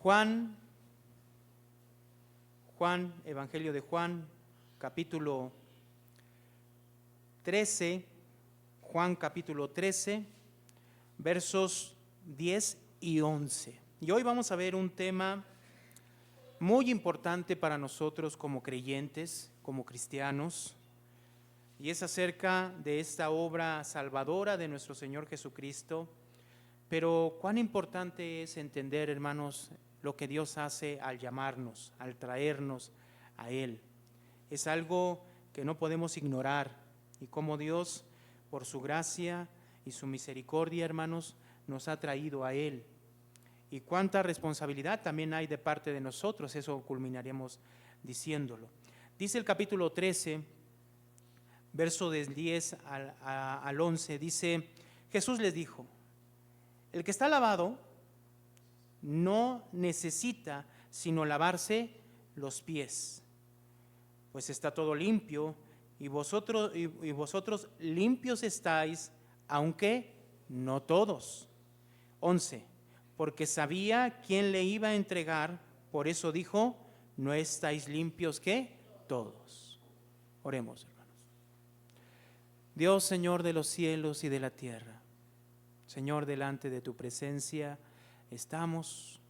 Juan, Evangelio de Juan, capítulo 13, Juan capítulo 13, versos 10 y 11. Y hoy vamos a ver un tema muy importante para nosotros como creyentes, como cristianos, y es acerca de esta obra salvadora de nuestro Señor Jesucristo. Pero cuán importante es entender, hermanos, lo que Dios hace al llamarnos, al traernos a Él. Es algo que no podemos ignorar, y cómo Dios, por su gracia y su misericordia, hermanos, nos ha traído a Él. Y cuánta responsabilidad también hay de parte de nosotros, eso culminaremos diciéndolo. Dice el capítulo 13, verso del 10 al 11, dice: Jesús les dijo: el que está lavado no necesita sino lavarse los pies, pues está todo limpio, y vosotros limpios estáis, aunque no todos. 11. Porque sabía quién le iba a entregar, por eso dijo: no estáis limpios, ¿qué? Todos. Oremos, hermanos. Dios, Señor de los cielos y de la tierra, Señor, delante de tu presencia estamos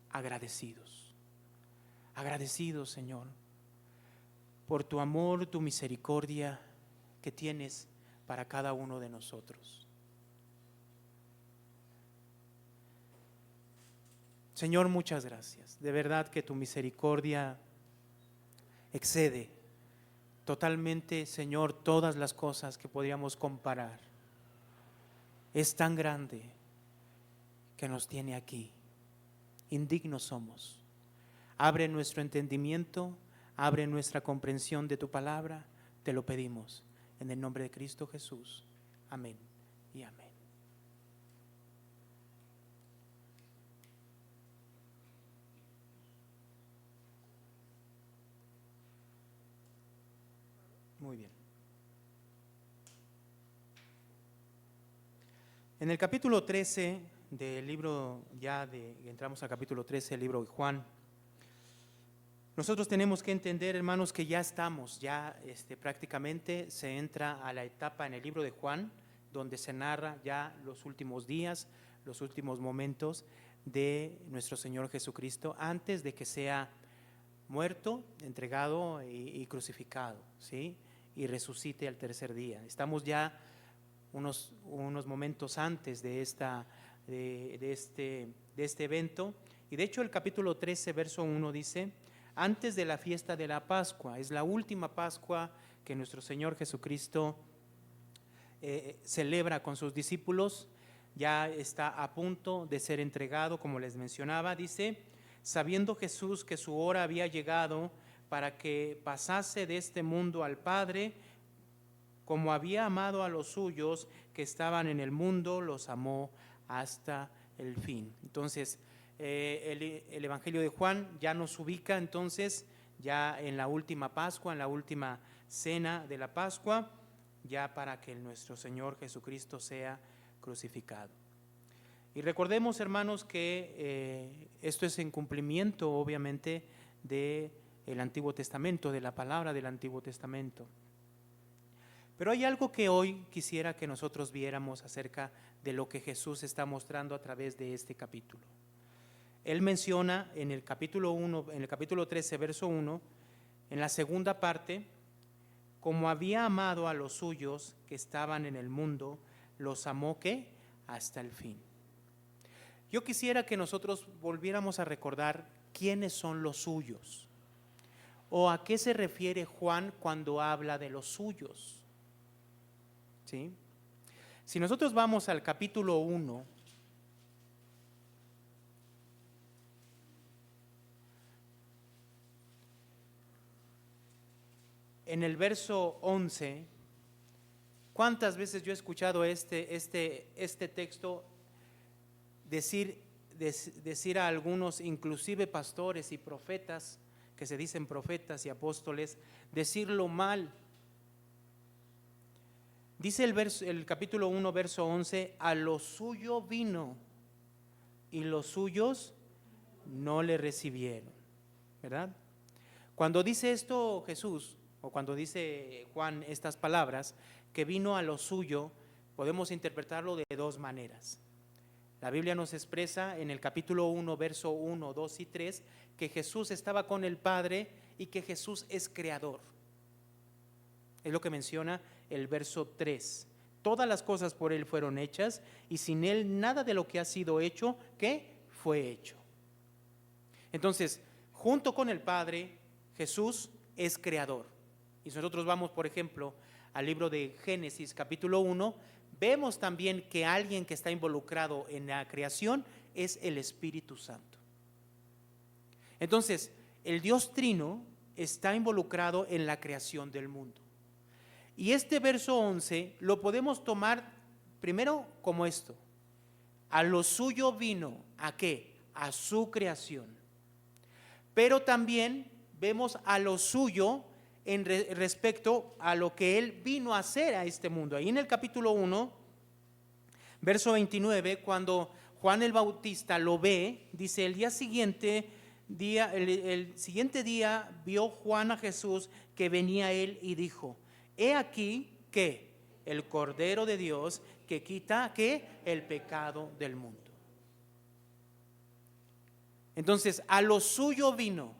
agradecidos, Señor, por tu amor, tu misericordia que tienes para cada uno de nosotros. Señor, muchas gracias. De verdad que tu misericordia excede totalmente, Señor, todas las cosas que podríamos comparar. Es tan grande que nos tiene aquí. Indignos somos. Abre nuestro entendimiento, abre nuestra comprensión de tu palabra, te lo pedimos en el nombre de Cristo Jesús. Amén y amén. Muy bien. En el capítulo 13 del libro, entramos al capítulo 13 del libro de Juan, nosotros tenemos que entender, hermanos, que ya estamos, prácticamente se entra a la etapa en el libro de Juan, donde se narra ya los últimos días, los últimos momentos de nuestro Señor Jesucristo, antes de que sea muerto, entregado y crucificado, ¿sí? Y resucite al tercer día. Estamos ya unos momentos antes de este evento, y de hecho el capítulo 13, verso 1 dice: antes de la fiesta de la Pascua, es la última Pascua que nuestro Señor Jesucristo celebra con sus discípulos, ya está a punto de ser entregado, como les mencionaba. Dice: sabiendo Jesús que su hora había llegado para que pasase de este mundo al Padre, como había amado a los suyos que estaban en el mundo, los amó hasta el fin. Entonces, el Evangelio de Juan ya nos ubica entonces ya en la última Pascua, en la última cena de la Pascua, ya para que nuestro Señor Jesucristo sea crucificado. Y recordemos, hermanos, que esto es en cumplimiento, obviamente, del Antiguo Testamento, de la palabra del Antiguo Testamento. Pero hay algo que hoy quisiera que nosotros viéramos acerca de lo que Jesús está mostrando a través de este capítulo. Él menciona en el capítulo 1, en el capítulo 13, verso 1, en la segunda parte: como había amado a los suyos que estaban en el mundo, los amó, ¿qué? Hasta el fin. Yo quisiera que nosotros volviéramos a recordar quiénes son los suyos, o a qué se refiere Juan cuando habla de los suyos. ¿Sí? Si nosotros vamos al capítulo 1, en el verso 11, ¿cuántas veces yo he escuchado este texto decir a algunos, inclusive pastores y profetas, que se dicen profetas y apóstoles, decirlo mal? Dice el capítulo 1, verso 11: a lo suyo vino y los suyos no le recibieron, ¿verdad? Cuando dice esto Jesús, o cuando dice Juan estas palabras, que vino a lo suyo, podemos interpretarlo de dos maneras. La Biblia nos expresa en el capítulo 1, verso 1, 2 y 3, que Jesús estaba con el Padre y que Jesús es creador. Es lo que menciona el verso 3. Todas las cosas por Él fueron hechas y sin Él nada de lo que ha sido hecho, ¿qué? Fue hecho. Entonces, junto con el Padre, Jesús es creador. Y si nosotros vamos, por ejemplo, al libro de Génesis, capítulo 1, vemos también que alguien que está involucrado en la creación es el Espíritu Santo. Entonces, el Dios Trino está involucrado en la creación del mundo. Y este verso 11 lo podemos tomar primero como esto: a lo suyo vino, ¿a qué? A su creación. Pero también vemos a lo suyo en respecto a lo que Él vino a hacer a este mundo. Ahí en el capítulo 1, verso 29, cuando Juan el Bautista lo ve, dice: el siguiente día vio Juan a Jesús que venía a él y dijo: he aquí que el Cordero de Dios que quita ¿qué? El pecado del mundo. Entonces, a lo suyo vino.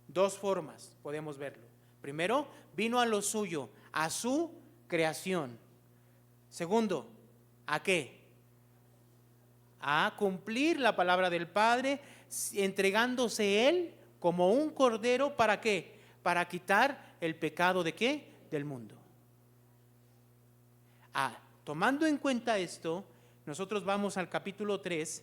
Dos formas podemos verlo. Primero, vino a lo suyo, a su creación. Segundo, ¿a qué? A cumplir la palabra del Padre, entregándose Él como un cordero, ¿para qué? Para quitar el pecado ¿de qué? Del mundo. Tomando en cuenta esto, nosotros vamos al capítulo 3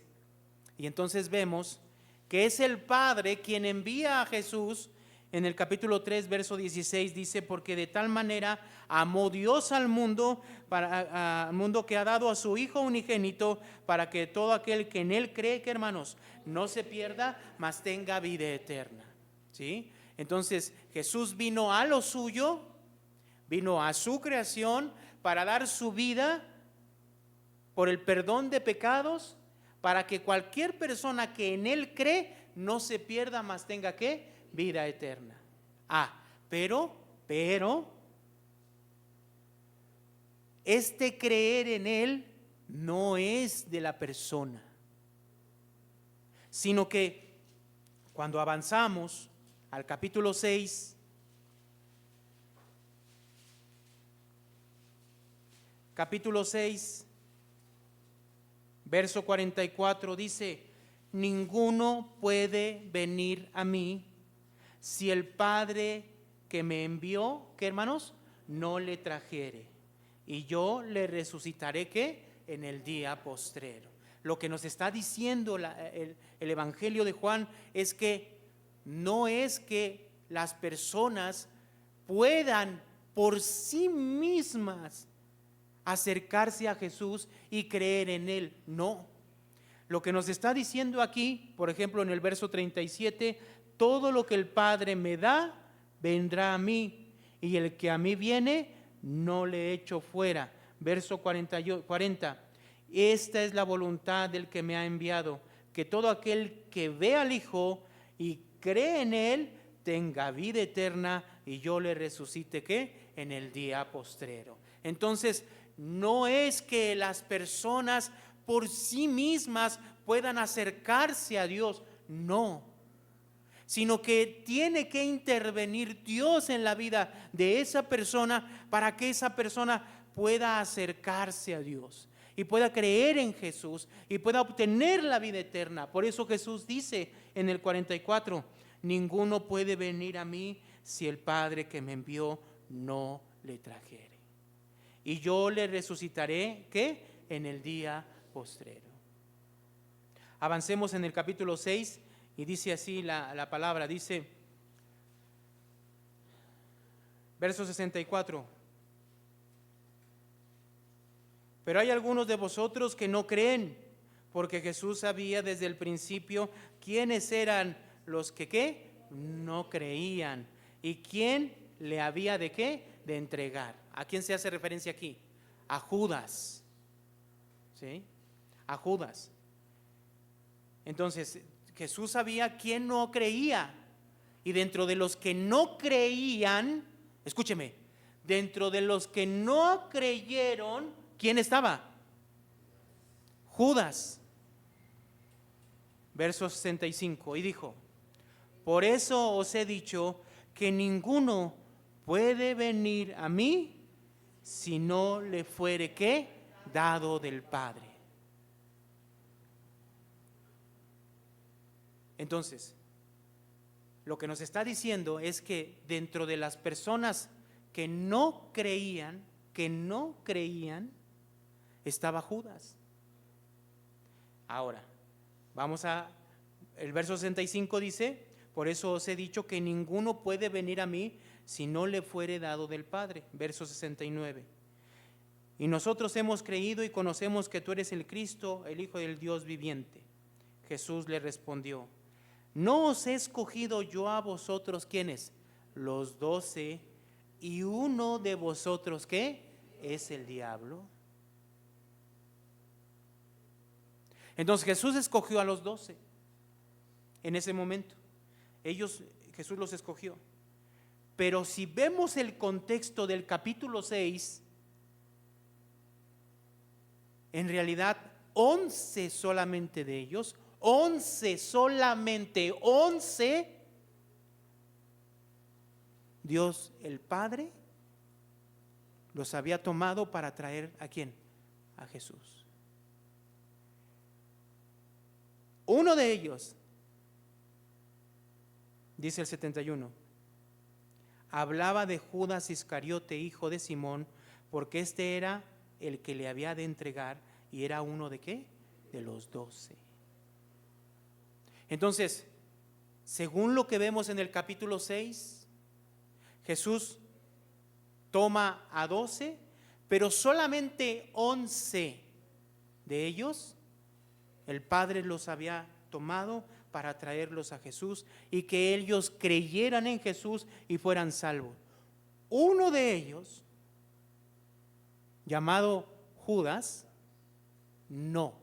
y entonces vemos que es el Padre quien envía a Jesús. En el capítulo 3, verso 16 dice: porque de tal manera amó Dios al mundo, al mundo que ha dado a su Hijo unigénito, para que todo aquel que en Él cree, que hermanos, no se pierda, mas tenga vida eterna. ¿Sí? Entonces Jesús vino a lo suyo, vino a su creación para dar su vida por el perdón de pecados, para que cualquier persona que en Él cree no se pierda, mas tenga ¿qué? Vida eterna. Pero este creer en Él no es de la persona, sino que cuando avanzamos al capítulo 6, verso 44 dice: ninguno puede venir a mí si el Padre que me envió, ¿qué hermanos? No le trajere, y yo le resucitaré ¿qué? En el día postrero. Lo que nos está diciendo el Evangelio de Juan es que no es que las personas puedan por sí mismas acercarse a Jesús y creer en Él. No. Lo que nos está diciendo aquí, por ejemplo, en el verso 37, todo lo que el Padre me da, vendrá a mí, y el que a mí viene, no le echo fuera. Verso 40, esta es la voluntad del que me ha enviado, que todo aquel que ve al Hijo y cree en Él, tenga vida eterna, y yo le resucite ¿qué? En el día postrero. Entonces, no es que las personas por sí mismas puedan acercarse a Dios, no, sino que tiene que intervenir Dios en la vida de esa persona para que esa persona pueda acercarse a Dios y pueda creer en Jesús y pueda obtener la vida eterna. Por eso Jesús dice en el 44: ninguno puede venir a mí si el Padre que me envió no le trajere, y yo le resucitaré ¿qué? En el día postrero. Avancemos en el capítulo 6 y dice así la palabra, dice, verso 64: pero hay algunos de vosotros que no creen, porque Jesús sabía desde el principio quiénes eran los que ¿qué? No creían, y quién le había de ¿qué? De entregar. ¿A quién se hace referencia aquí? A Judas. ¿Sí? A Judas. Entonces, Jesús sabía quién no creía. Y dentro de los que no creían, escúcheme, dentro de los que no creyeron, ¿quién estaba? Judas. Verso 65. Y dijo: por eso os he dicho que ninguno puede venir a mí si no le fuere ¿qué? Dado del Padre. Entonces, lo que nos está diciendo es que dentro de las personas que no creían, estaba Judas. Ahora, vamos a, el verso 65 dice: por eso os he dicho que ninguno puede venir a mí si no le fuere dado del Padre. Verso 69. Y nosotros hemos creído y conocemos que tú eres el Cristo, el Hijo del Dios viviente. Jesús le respondió: ¿no os he escogido yo a vosotros? ¿Quiénes? Los 12, y uno de vosotros ¿qué? Es el diablo. Entonces Jesús escogió a los 12 en ese momento. Jesús los escogió. Pero si vemos el contexto del capítulo 6, en realidad 11 solamente de ellos, 11 solamente, 11, Dios el Padre los había tomado para traer ¿a quién? A Jesús. Uno de ellos, dice el 71, hablaba de Judas Iscariote, hijo de Simón, porque este era el que le había de entregar y era uno de ¿qué? De los 12. Entonces, según lo que vemos en el capítulo 6, Jesús toma a 12, pero solamente 11 de ellos el Padre los había tomado para traerlos a Jesús y que ellos creyeran en Jesús y fueran salvos. Uno de ellos, llamado Judas, no.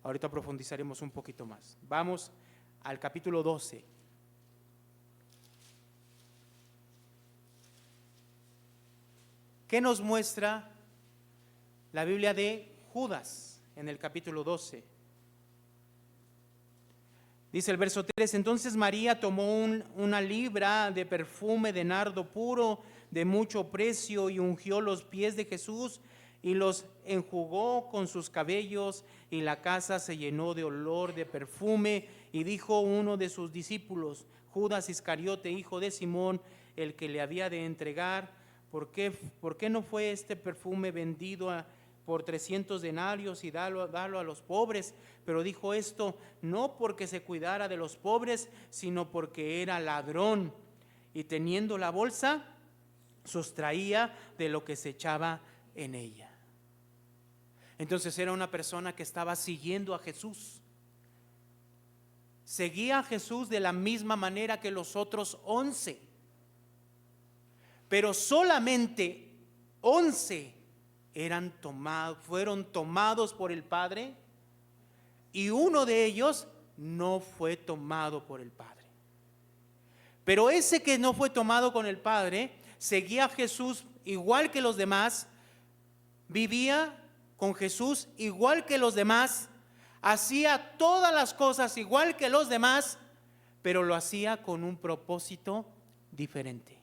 Ahorita profundizaremos un poquito más. Vamos al capítulo 12. ¿Qué nos muestra la Biblia de Judas en el capítulo 12? Dice el verso 3: entonces María tomó una libra de perfume de nardo puro de mucho precio y ungió los pies de Jesús y los enjugó con sus cabellos, y la casa se llenó de olor de perfume. Y dijo uno de sus discípulos, Judas Iscariote, hijo de Simón, el que le había de entregar: ¿por qué no fue este perfume vendido por 300 denarios y darlo a los pobres? Pero dijo esto no porque se cuidara de los pobres, sino porque era ladrón, y teniendo la bolsa, sustraía de lo que se echaba en ella. Entonces era una persona que estaba siguiendo a Jesús. Seguía a Jesús de la misma manera que los otros 11. Pero solamente 11 fueron tomados por el Padre, y uno de ellos no fue tomado por el Padre. Pero ese que no fue tomado con el Padre seguía a Jesús igual que los demás, vivía con Jesús igual que los demás, hacía todas las cosas igual que los demás, pero lo hacía con un propósito diferente.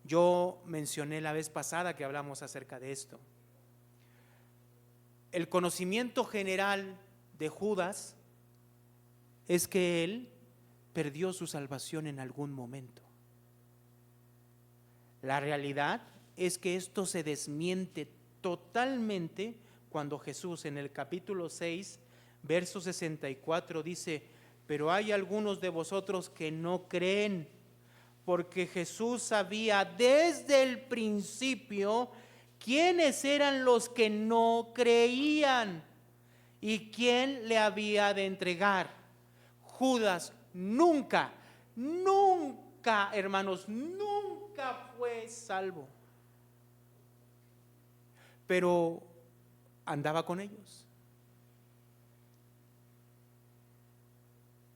Yo mencioné la vez pasada que hablamos acerca de esto. El conocimiento general de Judas es que él perdió su salvación en algún momento. La realidad es que esto se desmiente totalmente cuando Jesús en el capítulo 6, verso 64 dice: pero hay algunos de vosotros que no creen, porque Jesús sabía desde el principio quiénes eran los que no creían y quién le había de entregar. Judas nunca, hermanos, nunca fue salvo. Pero andaba con ellos.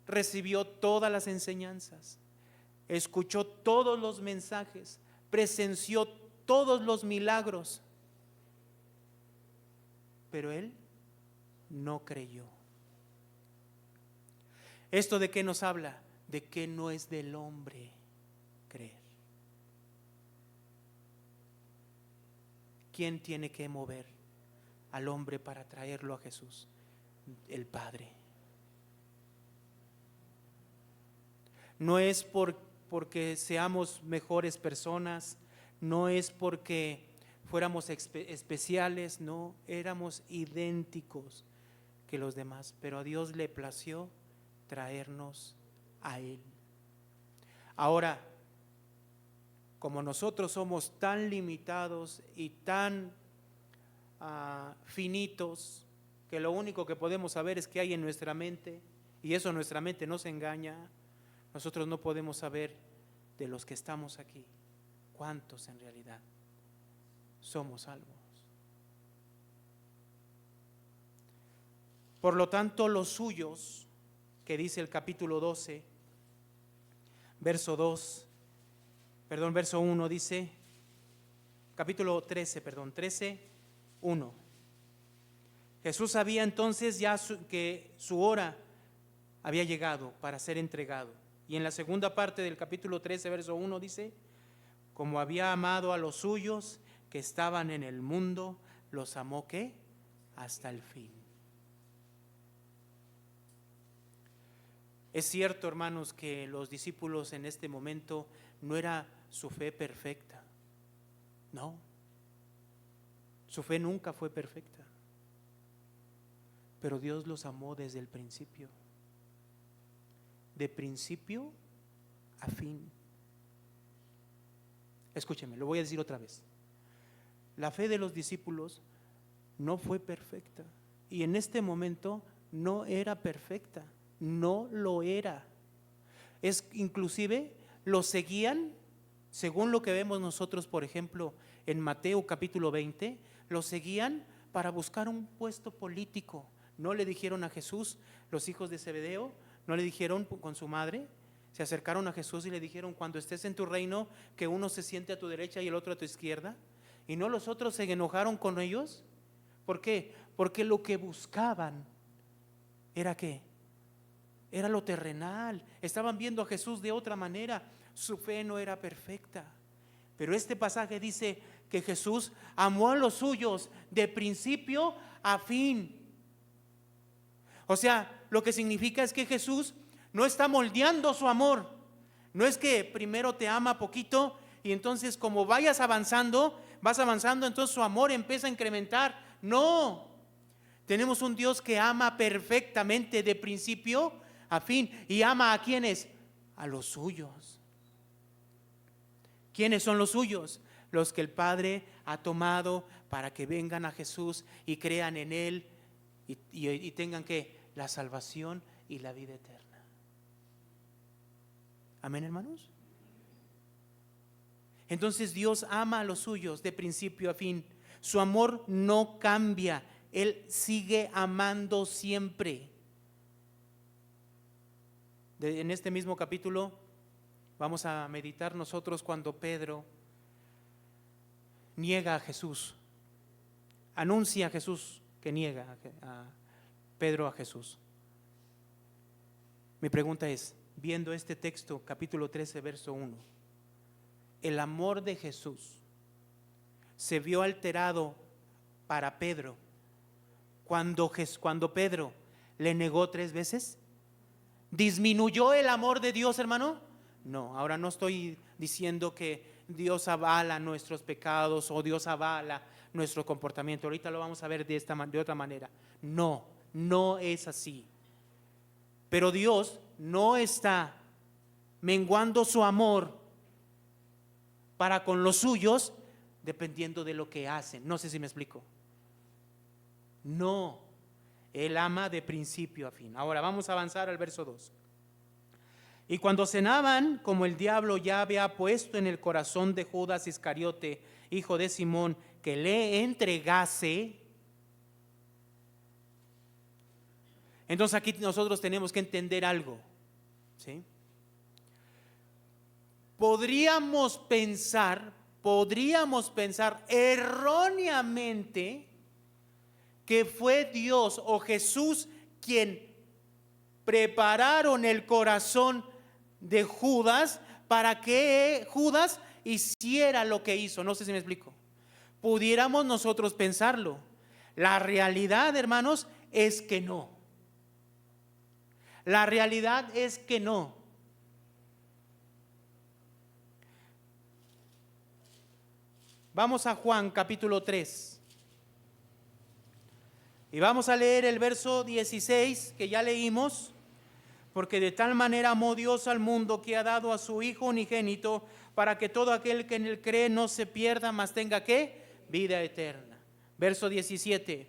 Recibió todas las enseñanzas, escuchó todos los mensajes, presenció todos los milagros, pero él no creyó. ¿Esto de qué nos habla? De que no es del hombre creer. ¿Quién tiene que mover al hombre para traerlo a Jesús? El Padre. No es porque seamos mejores personas, no es porque fuéramos especiales, no, éramos idénticos que los demás, pero a Dios le plació traernos a Él. Ahora, como nosotros somos tan limitados y tan finitos, que lo único que podemos saber es qué hay en nuestra mente, y eso nuestra mente nos engaña, nosotros no podemos saber de los que estamos aquí cuántos en realidad somos salvos. Por lo tanto, los suyos, que dice el capítulo 12, verso 1, dice, capítulo 13, 1. Jesús sabía entonces ya que su hora había llegado para ser entregado. Y en la segunda parte del capítulo 13, verso 1 dice, como había amado a los suyos que estaban en el mundo, los amó ¿qué? Hasta el fin. Es cierto, hermanos, que los discípulos en este momento no era su fe perfecta. No, su fe nunca fue perfecta. Pero Dios los amó desde el principio. De principio a fin. Escúcheme, lo voy a decir otra vez. La fe de los discípulos no fue perfecta. Y en este momento no era perfecta. No lo era. Inclusive lo seguían, según lo que vemos nosotros, por ejemplo, en Mateo capítulo 20, lo seguían para buscar un puesto político. No le dijeron a Jesús, los hijos de Zebedeo, no le dijeron con su madre, se acercaron a Jesús y le dijeron, cuando estés en tu reino, que uno se siente a tu derecha y el otro a tu izquierda. Y no los otros se enojaron con ellos. ¿Por qué? Porque lo que buscaban era ¿qué? Era lo terrenal. Estaban viendo a Jesús de otra manera. Su fe no era perfecta. Pero este pasaje dice que Jesús amó a los suyos de principio a fin. O sea, lo que significa es que Jesús no está moldeando su amor. No es que primero te ama poquito y entonces como vas avanzando, entonces su amor empieza a incrementar. No, tenemos un Dios que ama perfectamente de principio a fin. ¿Y ama a quiénes? A los suyos. ¿Quiénes son los suyos? Los que el Padre ha tomado para que vengan a Jesús y crean en Él y tengan que la salvación y la vida eterna. Amén, hermanos. Entonces Dios ama a los suyos de principio a fin. Su amor no cambia. Él sigue amando siempre. En este mismo capítulo vamos a meditar nosotros cuando Pedro niega a Jesús. Anuncia a Jesús que niega a Pedro a Jesús. Mi pregunta es, viendo este texto, capítulo 13, verso 1, el amor de Jesús se vio alterado para Pedro cuando Pedro le negó 3 veces. ¿Disminuyó el amor de Dios, hermano? No, ahora no estoy diciendo que Dios avala nuestros pecados o Dios avala nuestro comportamiento. Ahorita lo vamos a ver de otra manera. No, no es así. Pero Dios no está menguando su amor para con los suyos dependiendo de lo que hacen. No sé si me explico. No, Él ama de principio a fin. Ahora vamos a avanzar al verso 2. Y cuando cenaban, como el diablo ya había puesto en el corazón de Judas Iscariote, hijo de Simón, que le entregase, Entonces aquí nosotros tenemos que entender algo, ¿sí? Podríamos pensar erróneamente que fue Dios o Jesús quien prepararon el corazón de Judas para que Judas hiciera lo que hizo. No sé si me explico. Pudiéramos nosotros pensarlo. La realidad, hermanos, es que no. La realidad es que no. Vamos a Juan capítulo 3. Y vamos a leer el verso 16 que ya leímos. Porque de tal manera amó Dios al mundo que ha dado a su Hijo unigénito para que todo aquel que en él cree no se pierda, mas tenga ¿qué? Vida eterna. Verso 17.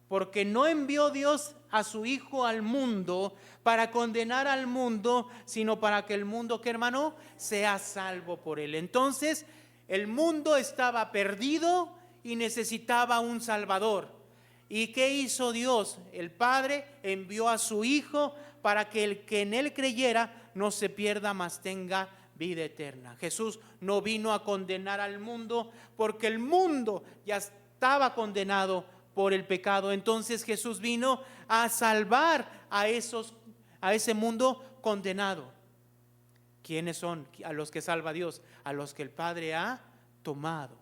Porque no envió Dios a su Hijo al mundo para condenar al mundo, sino para que el mundo, ¿qué hermano? Sea salvo por él. Entonces, el mundo estaba perdido y necesitaba un Salvador. ¿Y qué hizo Dios? El Padre envió a su Hijo para que el que en él creyera no se pierda, mas tenga vida eterna. Jesús no vino a condenar al mundo porque el mundo ya estaba condenado por el pecado. Entonces Jesús vino a salvar a ese mundo condenado. ¿Quiénes son a los que salva Dios? A los que el Padre ha tomado,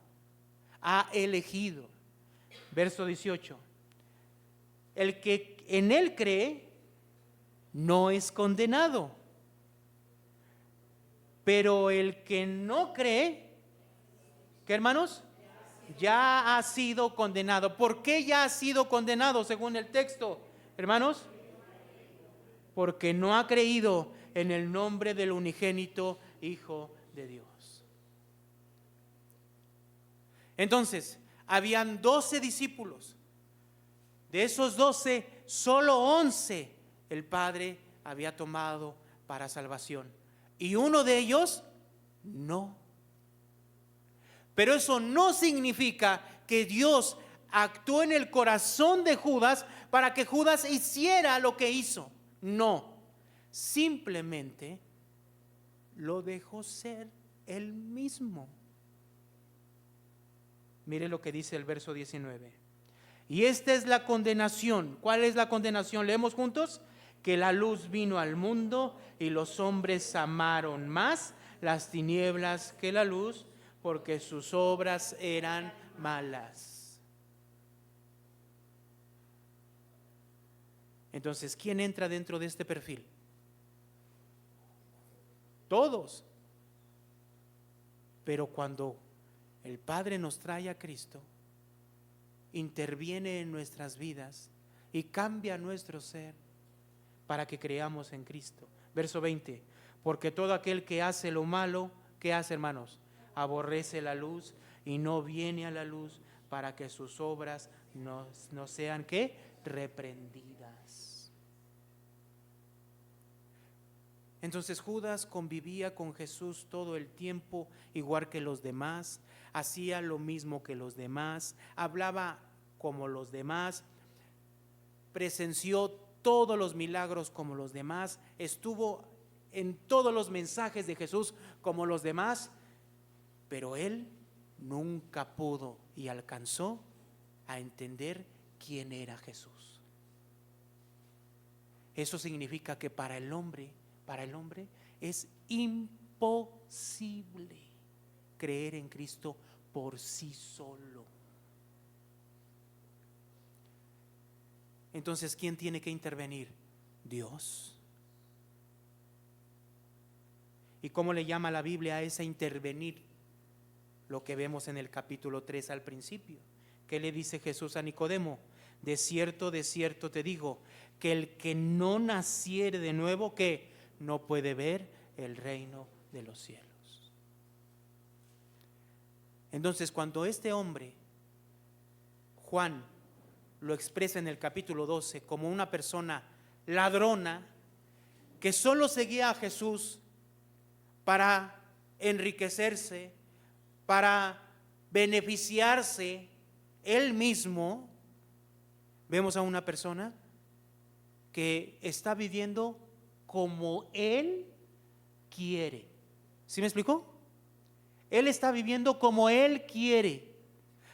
ha elegido. Verso 18. El que en él cree no es condenado, pero el que no cree, ¿qué hermanos? Ya ha sido condenado. ¿Por qué ya ha sido condenado según el texto, hermanos? Porque no ha creído en el nombre del unigénito Hijo de Dios. Entonces, habían 12 discípulos. De esos 12, solo 11 el Padre había tomado para salvación. Y uno de ellos, no. Pero eso no significa que Dios actuó en el corazón de Judas para que Judas hiciera lo que hizo. No. Simplemente lo dejó ser él mismo. Mire lo que dice el verso 19. Y esta es la condenación. ¿Cuál es la condenación? Leemos juntos. Que la luz vino al mundo y los hombres amaron más las tinieblas que la luz, porque sus obras eran malas. Entonces, ¿quién entra dentro de este perfil? Todos. Pero cuando el Padre nos trae a Cristo, interviene en nuestras vidas y cambia nuestro ser para que creamos en Cristo. Verso 20. Porque todo aquel que hace lo malo, ¿qué hace, hermanos? Aborrece la luz y no viene a la luz para que sus obras no sean ¿qué? Reprendidas. Entonces Judas convivía con Jesús todo el tiempo, igual que los demás, hacía lo mismo que los demás, hablaba como los demás, presenció todos los milagros como los demás, estuvo en todos los mensajes de Jesús como los demás, pero él nunca pudo y alcanzó a entender quién era Jesús. Eso significa que para el hombre es imposible creer en Cristo por sí solo. Entonces, ¿quién tiene que intervenir? Dios. ¿Y cómo le llama la Biblia a ese intervenir? Lo que vemos en el capítulo 3 al principio. ¿Qué le dice Jesús a Nicodemo? De cierto te digo, que el que no naciere de nuevo, que no puede ver el reino de los cielos. Entonces, cuando este hombre, Juan, lo expresa en el capítulo 12 como una persona ladrona que solo seguía a Jesús para enriquecerse, para beneficiarse él mismo, vemos a una persona que está viviendo como Él quiere. ¿Sí me explicó? Él está viviendo como Él quiere,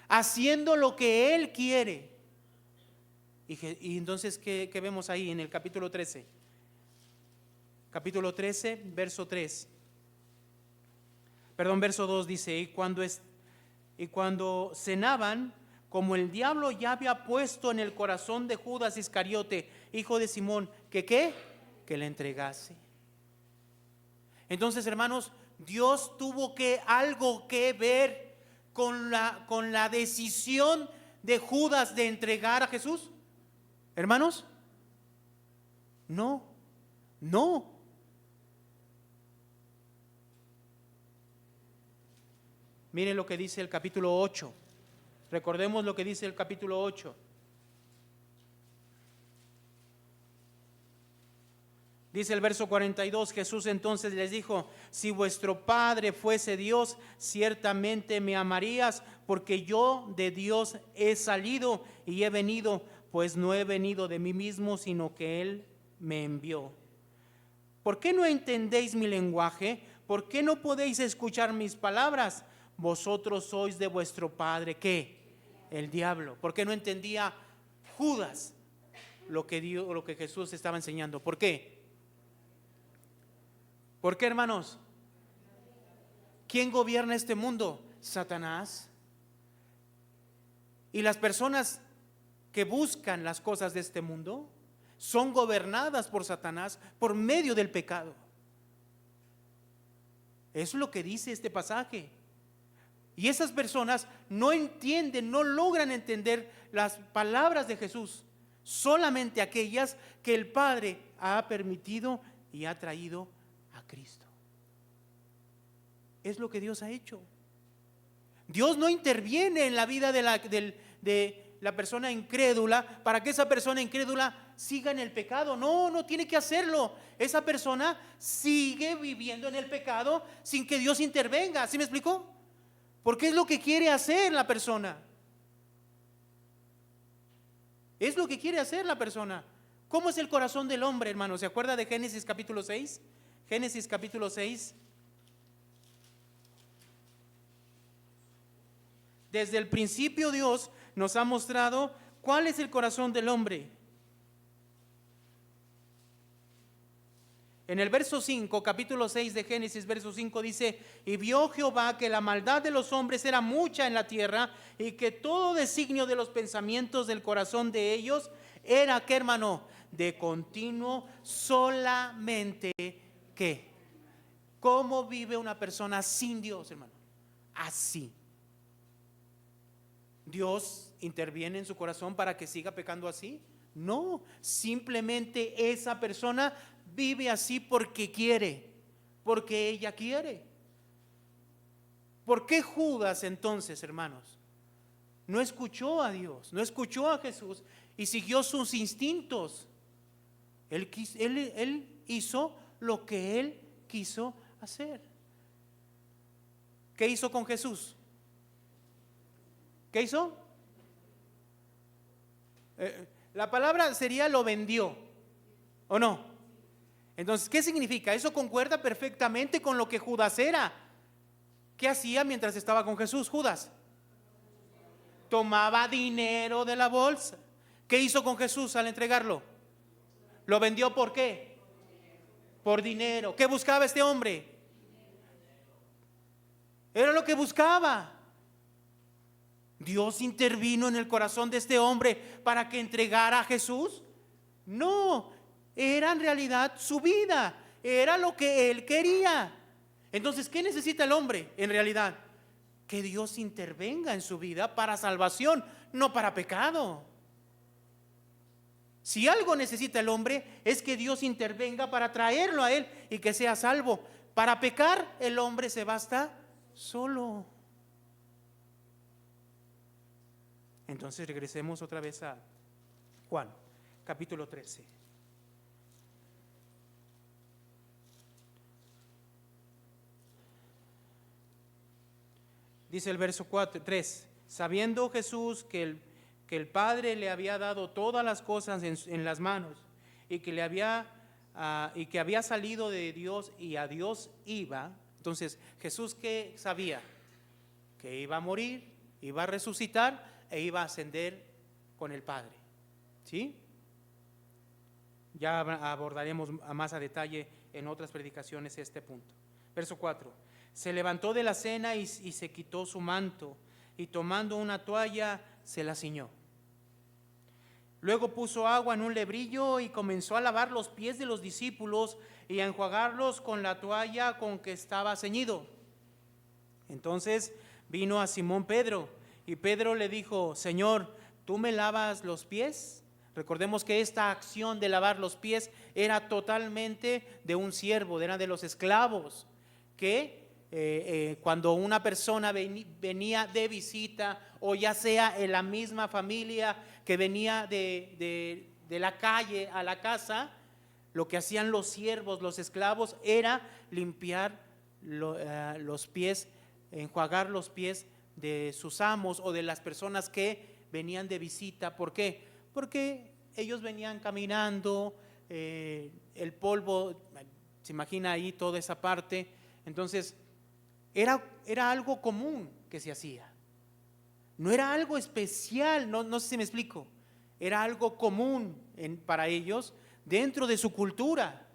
haciendo lo que Él quiere. Y entonces, ¿qué vemos ahí en el capítulo 13? Capítulo 13, verso 3. Verso 2 dice, y cuando cenaban, como el diablo ya había puesto en el corazón de Judas Iscariote, hijo de Simón, que le entregase. Entonces, hermanos, Dios tuvo algo que ver con la decisión de Judas de entregar a Jesús. Hermanos, no. Miren lo que dice el capítulo 8. Recordemos lo que dice el capítulo 8. Dice el verso 42, Jesús entonces les dijo, si vuestro Padre fuese Dios, ciertamente me amarías, porque yo de Dios he salido y he venido, pues no he venido de mí mismo, sino que Él me envió. ¿Por qué no entendéis mi lenguaje? ¿Por qué no podéis escuchar mis palabras? Vosotros sois de vuestro padre, ¿qué? El diablo. ¿Por qué no entendía Judas lo que Jesús estaba enseñando? ¿Por qué? ¿Por qué, hermanos? ¿Quién gobierna este mundo? Satanás. Y las personas que buscan las cosas de este mundo son gobernadas por Satanás por medio del pecado. Eso es lo que dice este pasaje. Y esas personas no entienden, no logran entender las palabras de Jesús, solamente aquellas que el Padre ha permitido y ha traído a Cristo. Es lo que Dios ha hecho. Dios no interviene en la vida de la persona incrédula para que esa persona incrédula siga en el pecado. No tiene que hacerlo. Esa persona sigue viviendo en el pecado sin que Dios intervenga. ¿Sí me explicó? Porque es lo que quiere hacer la persona. Es lo que quiere hacer la persona. ¿Cómo es el corazón del hombre, hermano? ¿Se acuerda de Génesis capítulo 6? Génesis capítulo 6. Desde el principio Dios nos ha mostrado cuál es el corazón del hombre. En el verso 5, capítulo 6 de Génesis, verso 5 dice, y vio Jehová que la maldad de los hombres era mucha en la tierra y que todo designio de los pensamientos del corazón de ellos era, ¿qué, hermano? De continuo solamente, ¿qué? ¿Cómo vive una persona sin Dios, hermano? Así. ¿Dios interviene en su corazón para que siga pecando así? No, simplemente esa persona vive así porque quiere, porque ella quiere. ¿Por qué Judas entonces, hermanos, no escuchó a Dios, no escuchó a Jesús y siguió sus instintos? Él hizo lo que él quiso hacer. ¿Qué hizo con Jesús? ¿Qué hizo? La palabra sería lo vendió, ¿o no? Entonces, ¿qué significa? Eso concuerda perfectamente con lo que Judas era. ¿Qué hacía mientras estaba con Jesús, Judas? Tomaba dinero de la bolsa. ¿Qué hizo con Jesús al entregarlo? ¿Lo vendió por qué? Por dinero. ¿Qué buscaba este hombre? Era lo que buscaba. ¿Dios intervino en el corazón de este hombre para que entregara a Jesús? No, era en realidad su vida, era lo que él quería. Entonces, ¿qué necesita el hombre en realidad? Que Dios intervenga en su vida para salvación, no para pecado. Si algo necesita el hombre es que Dios intervenga para traerlo a él y que sea salvo. Para pecar el hombre se basta solo. Entonces regresemos otra vez a Juan, capítulo 13. Dice el verso 3, sabiendo Jesús que el Padre le había dado todas las cosas en las manos y que y que había salido de Dios y a Dios iba. Entonces, Jesús, ¿qué sabía? Que iba a morir, iba a resucitar e iba a ascender con el Padre. ¿Sí? Ya abordaremos más a detalle en otras predicaciones este punto. Verso 4. Se levantó de la cena y se quitó su manto, y tomando una toalla se la ciñó. Luego puso agua en un lebrillo y comenzó a lavar los pies de los discípulos y a enjuagarlos con la toalla con que estaba ceñido. Entonces vino a Simón Pedro, y Pedro le dijo: Señor, ¿tú me lavas los pies? Recordemos que esta acción de lavar los pies era totalmente de un siervo, era de los esclavos, que cuando una persona venía de visita, o ya sea en la misma familia que venía de la calle a la casa, lo que hacían los siervos, los esclavos, era limpiar los pies, enjuagar los pies de sus amos o de las personas que venían de visita. ¿Por qué? Porque ellos venían caminando, el polvo, se imagina ahí toda esa parte. Entonces era algo común que se hacía, no era algo especial, no sé si me explico, era algo común para ellos dentro de su cultura.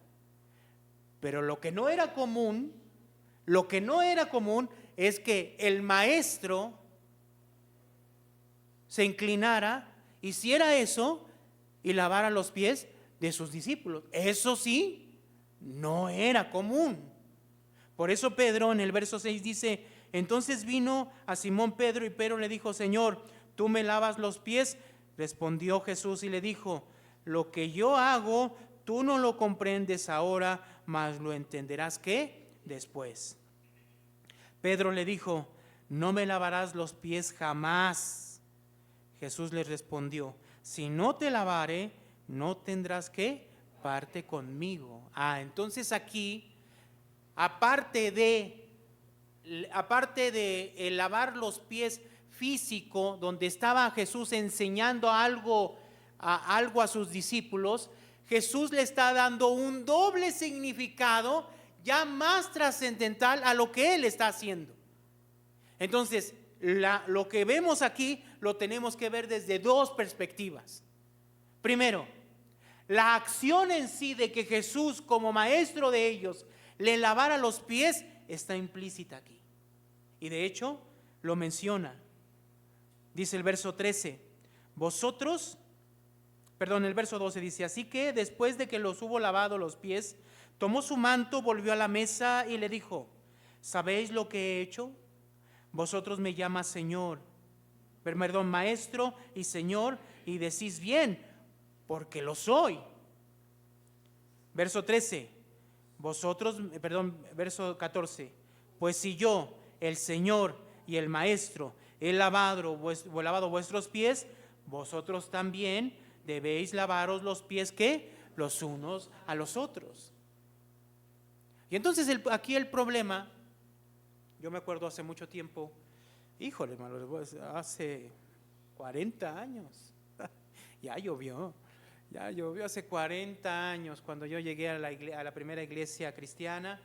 Pero lo que no era común es que el maestro se inclinara, hiciera eso y lavara los pies de sus discípulos. Eso sí, no era común. Por eso Pedro en el verso 6 dice: entonces vino a Simón Pedro, y Pedro le dijo: Señor, ¿tú me lavas los pies? Respondió Jesús y le dijo: lo que yo hago, tú no lo comprendes ahora, mas lo entenderás ¿qué? Después. Pedro le dijo: no me lavarás los pies jamás. Jesús le respondió: si no te lavare, no tendrás ¿qué? Parte conmigo. Entonces aquí, aparte de lavar los pies físico, donde estaba Jesús enseñando algo a sus discípulos, Jesús le está dando un doble significado ya más trascendental a lo que Él está haciendo. Entonces, lo que vemos aquí lo tenemos que ver desde dos perspectivas. Primero, la acción en sí de que Jesús, como maestro de ellos, le lavara los pies está implícita aquí. Y de hecho lo menciona. Dice el verso 13, el verso 12 dice: así que después de que los hubo lavado los pies, tomó su manto, volvió a la mesa y le dijo: ¿sabéis lo que he hecho? Vosotros me llamas maestro y Señor, y decís bien, porque lo soy. Verso 14, pues si yo, el Señor y el Maestro, he lavado vuestros pies, vosotros también debéis lavaros los pies ¿qué? Los unos a los otros. Y entonces aquí el problema, yo me acuerdo hace mucho tiempo, híjole hermano, hace 40 años, ya llovió hace 40 años, cuando yo llegué a la primera iglesia cristiana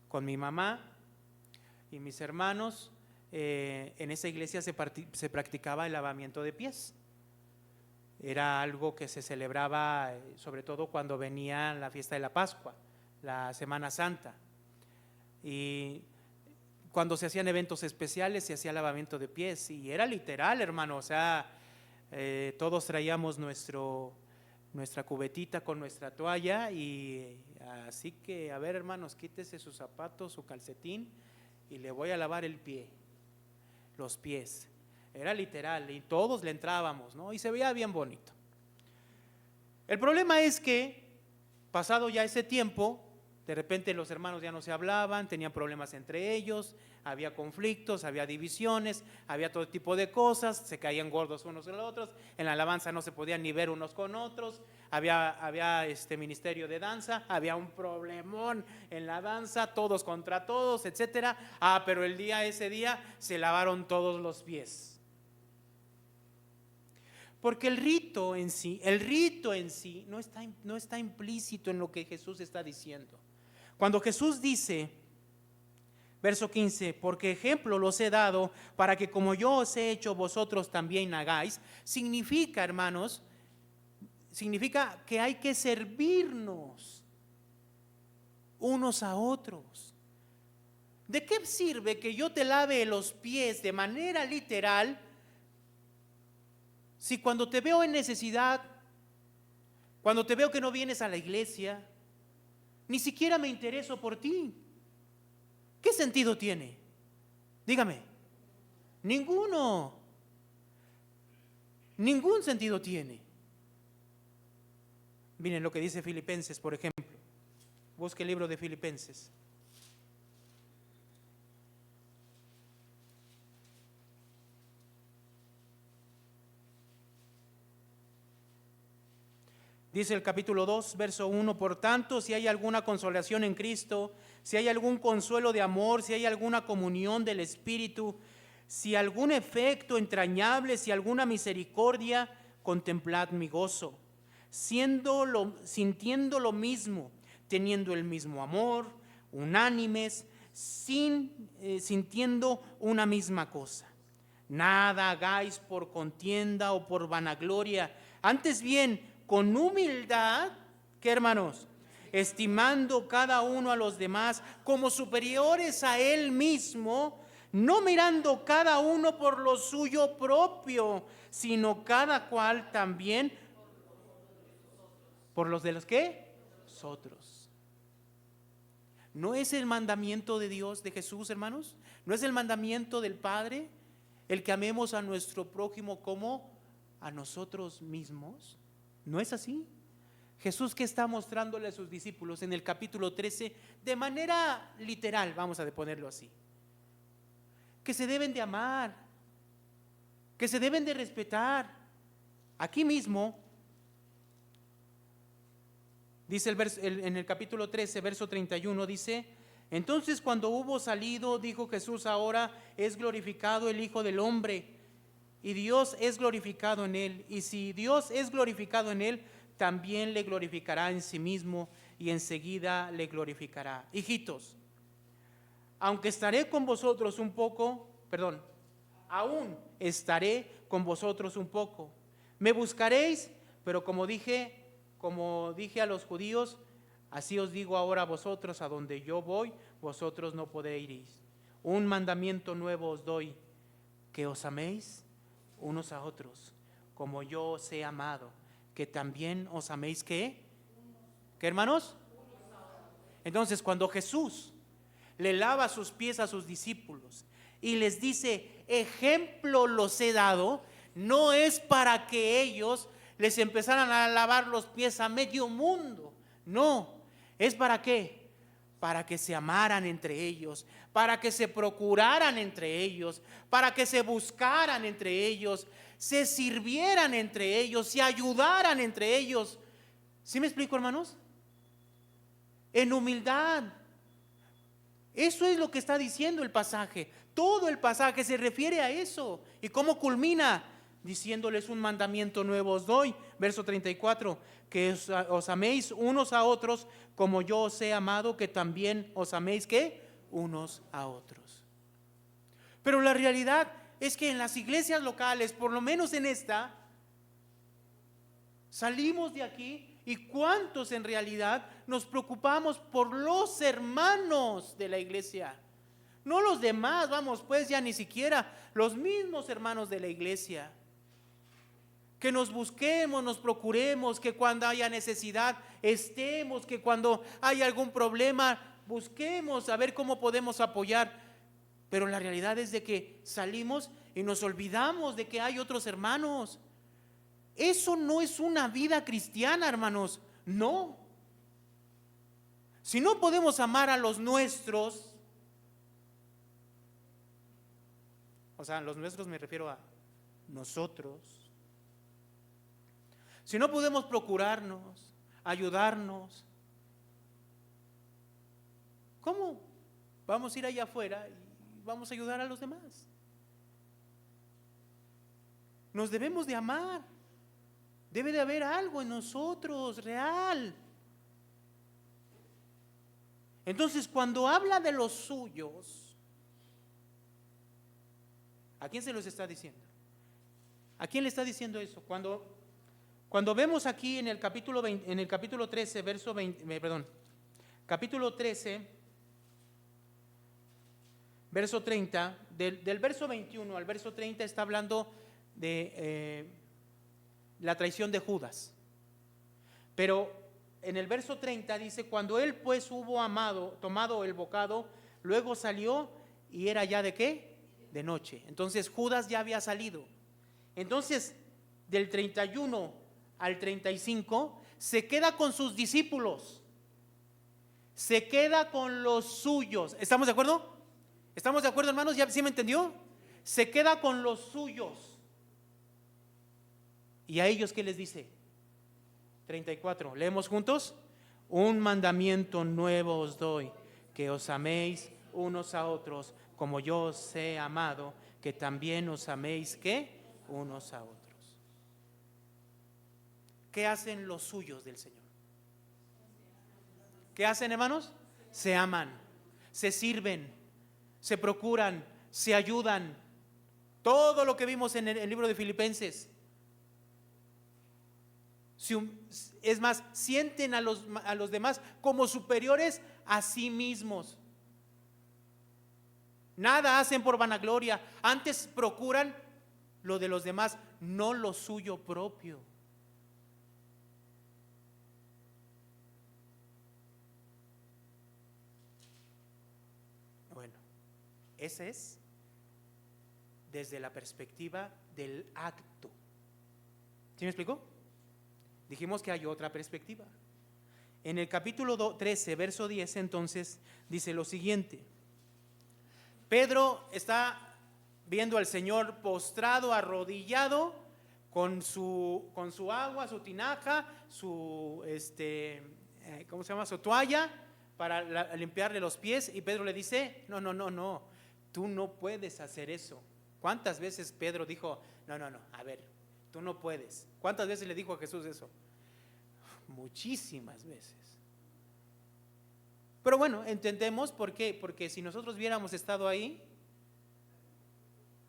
con mi mamá y mis hermanos. En esa iglesia se practicaba el lavamiento de pies. Era algo que se celebraba sobre todo cuando venía la fiesta de la Pascua, la Semana Santa, y cuando se hacían eventos especiales se hacía lavamiento de pies, y era literal, hermano. O sea, todos traíamos nuestra cubetita con nuestra toalla, y así que, a ver hermanos, quítese sus zapatos, su calcetín, y le voy a lavar los pies. Era literal, y todos le entrábamos, ¿no? Y se veía bien bonito. El problema es que, pasado ya ese tiempo, de repente los hermanos ya no se hablaban, tenían problemas entre ellos, había conflictos, había divisiones, había todo tipo de cosas, se caían gordos unos con los otros, en la alabanza no se podían ni ver unos con otros, había ministerio de danza, había un problemón en la danza, todos contra todos, etcétera. Pero ese día se lavaron todos los pies. Porque el rito en sí no está implícito en lo que Jesús está diciendo. Cuando Jesús dice, verso 15, porque ejemplo los he dado para que como yo os he hecho vosotros también hagáis, significa, hermanos, significa que hay que servirnos unos a otros. ¿De qué sirve que yo te lave los pies de manera literal si cuando te veo en necesidad, cuando te veo que no vienes a la iglesia, ni siquiera me intereso por ti? ¿Qué sentido tiene? Dígame. Ninguno. Ningún sentido tiene. Miren lo que dice Filipenses, por ejemplo. Busque el libro de Filipenses. Dice el capítulo 2, verso 1, por tanto, si hay alguna consolación en Cristo, si hay algún consuelo de amor, si hay alguna comunión del Espíritu, si algún efecto entrañable, si alguna misericordia, contemplad mi gozo, sintiendo lo mismo, teniendo el mismo amor, unánimes, sintiendo una misma cosa. Nada hagáis por contienda o por vanagloria, antes bien, con humildad, ¿qué, hermanos? Estimando cada uno a los demás como superiores a él mismo, no mirando cada uno por lo suyo propio, sino cada cual también por los de los ¿qué? Nosotros. ¿No es el mandamiento de Dios, de Jesús, hermanos? ¿No es el mandamiento del Padre el que amemos a nuestro prójimo como a nosotros mismos? ¿No es así? Jesús, que está mostrándole a sus discípulos en el capítulo 13, de manera literal, vamos a ponerlo así, que se deben de amar, que se deben de respetar. Aquí mismo, dice en el capítulo 13, verso 31, dice, entonces cuando hubo salido, dijo Jesús, ahora es glorificado el Hijo del Hombre, y Dios es glorificado en él. Y si Dios es glorificado en él, también le glorificará en sí mismo y enseguida le glorificará. Hijitos, aunque estaré con vosotros un poco, aún estaré con vosotros un poco. Me buscaréis, pero como dije a los judíos, así os digo ahora a vosotros, a donde yo voy, vosotros no podéis ir. Un mandamiento nuevo os doy, que os améis unos a otros, como yo os he amado, que también os améis, ¿qué? ¿Qué, hermanos? Entonces, cuando Jesús le lava sus pies a sus discípulos y les dice, ejemplo los he dado, no es para que ellos les empezaran a lavar los pies a medio mundo, no, es para qué, para que se amaran entre ellos, para que se procuraran entre ellos, para que se buscaran entre ellos, se sirvieran entre ellos, se ayudaran entre ellos. ¿Sí me explico, hermanos? En humildad. Eso es lo que está diciendo el pasaje. Todo el pasaje se refiere a eso. ¿Y cómo culmina? Diciéndoles un mandamiento nuevo os doy, verso 34, que os améis unos a otros como yo os he amado, que también os améis, ¿qué? Unos a otros. Pero la realidad es que en las iglesias locales, por lo menos en esta, salimos de aquí y ¿cuántos en realidad nos preocupamos por los hermanos de la iglesia? No los demás, vamos, pues ya ni siquiera los mismos hermanos de la iglesia. Que nos busquemos, nos procuremos, que cuando haya necesidad estemos, que cuando haya algún problema busquemos a ver cómo podemos apoyar. Pero la realidad es de que salimos y nos olvidamos de que hay otros hermanos. Eso no es una vida cristiana, hermanos, no. Si no podemos amar a los nuestros, o sea, los nuestros me refiero a nosotros. Si no podemos procurarnos, ayudarnos, ¿cómo vamos a ir allá afuera y vamos a ayudar a los demás? Nos debemos de amar. Debe de haber algo en nosotros real. Entonces, cuando habla de los suyos, ¿a quién se los está diciendo? ¿A quién le está diciendo eso? Cuando vemos aquí en el capítulo 20, en el capítulo 13, capítulo 13, verso 30, del verso 21 al verso 30 está hablando de la traición de Judas. Pero en el verso 30 dice: cuando él pues hubo tomado el bocado, luego salió y era ya ¿de qué? De noche. Entonces Judas ya había salido. Entonces del 31 al 35 se queda con sus discípulos, se queda con los suyos. ¿Estamos de acuerdo? ¿Estamos de acuerdo, hermanos? ¿Ya sí me entendió? Se queda con los suyos. ¿Y a ellos qué les dice? 34, leemos juntos. Un mandamiento nuevo os doy, que os améis unos a otros, como yo os he amado, que también os améis, ¿qué? Unos a otros. ¿Qué hacen los suyos del Señor? ¿Qué hacen, hermanos? Se aman, se sirven, se procuran, se ayudan. Todo lo que vimos en el libro de Filipenses. Es más, sienten a los demás como superiores a sí mismos. Nada hacen por vanagloria, antes procuran lo de los demás, no lo suyo propio. Bueno, ese es desde la perspectiva del acto. ¿Sí me explicó? Dijimos que hay otra perspectiva. En el capítulo 13, verso 10, entonces, dice lo siguiente. Pedro está viendo al Señor postrado, arrodillado, con su agua, su tinaja, su ¿cómo se llama? Su toalla para limpiarle los pies, y Pedro le dice: no, tú no puedes hacer eso. ¿Cuántas veces Pedro dijo: no, a ver, tú no puedes? ¿Cuántas veces le dijo a Jesús eso? Muchísimas veces. Pero bueno, entendemos por qué. Porque si nosotros hubiéramos estado ahí,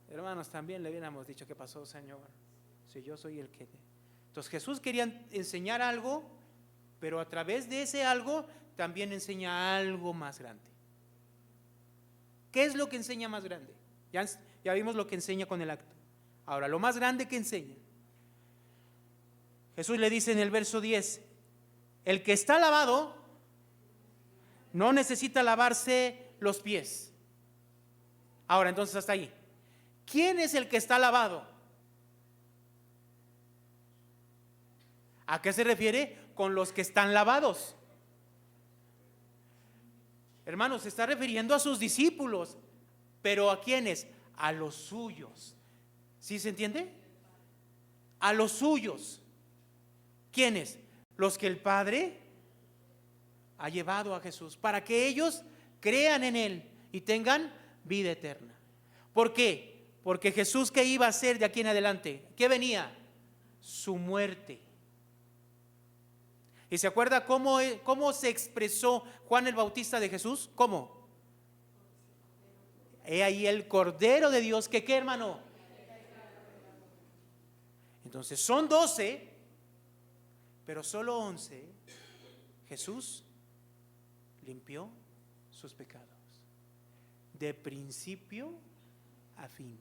hermanos, también le hubiéramos dicho: ¿qué pasó, Señor? Si yo soy el que... Entonces Jesús quería enseñar algo, pero a través de ese algo también enseña algo más grande. ¿Qué es lo que enseña más grande? Ya vimos lo que enseña con el acto. Ahora, lo más grande que enseña, Jesús le dice en el verso 10: el que está lavado no necesita lavarse los pies. Ahora, entonces, hasta ahí. ¿Quién es el que está lavado? ¿A qué se refiere con los que están lavados? Hermanos, se está refiriendo a sus discípulos. ¿Pero a quiénes? A los suyos. ¿Sí se entiende? A los suyos. ¿Quiénes? Los que el Padre ha llevado a Jesús, para que ellos crean en Él y tengan vida eterna. ¿Por qué? Porque Jesús, ¿qué iba a hacer de aquí en adelante? ¿Qué venía? Su muerte. ¿Y se acuerda cómo se expresó Juan el Bautista de Jesús? ¿Cómo? He ahí el Cordero de Dios, que ¿qué, hermano? Entonces son 12, pero solo 11 Jesús limpió sus pecados, de principio a fin.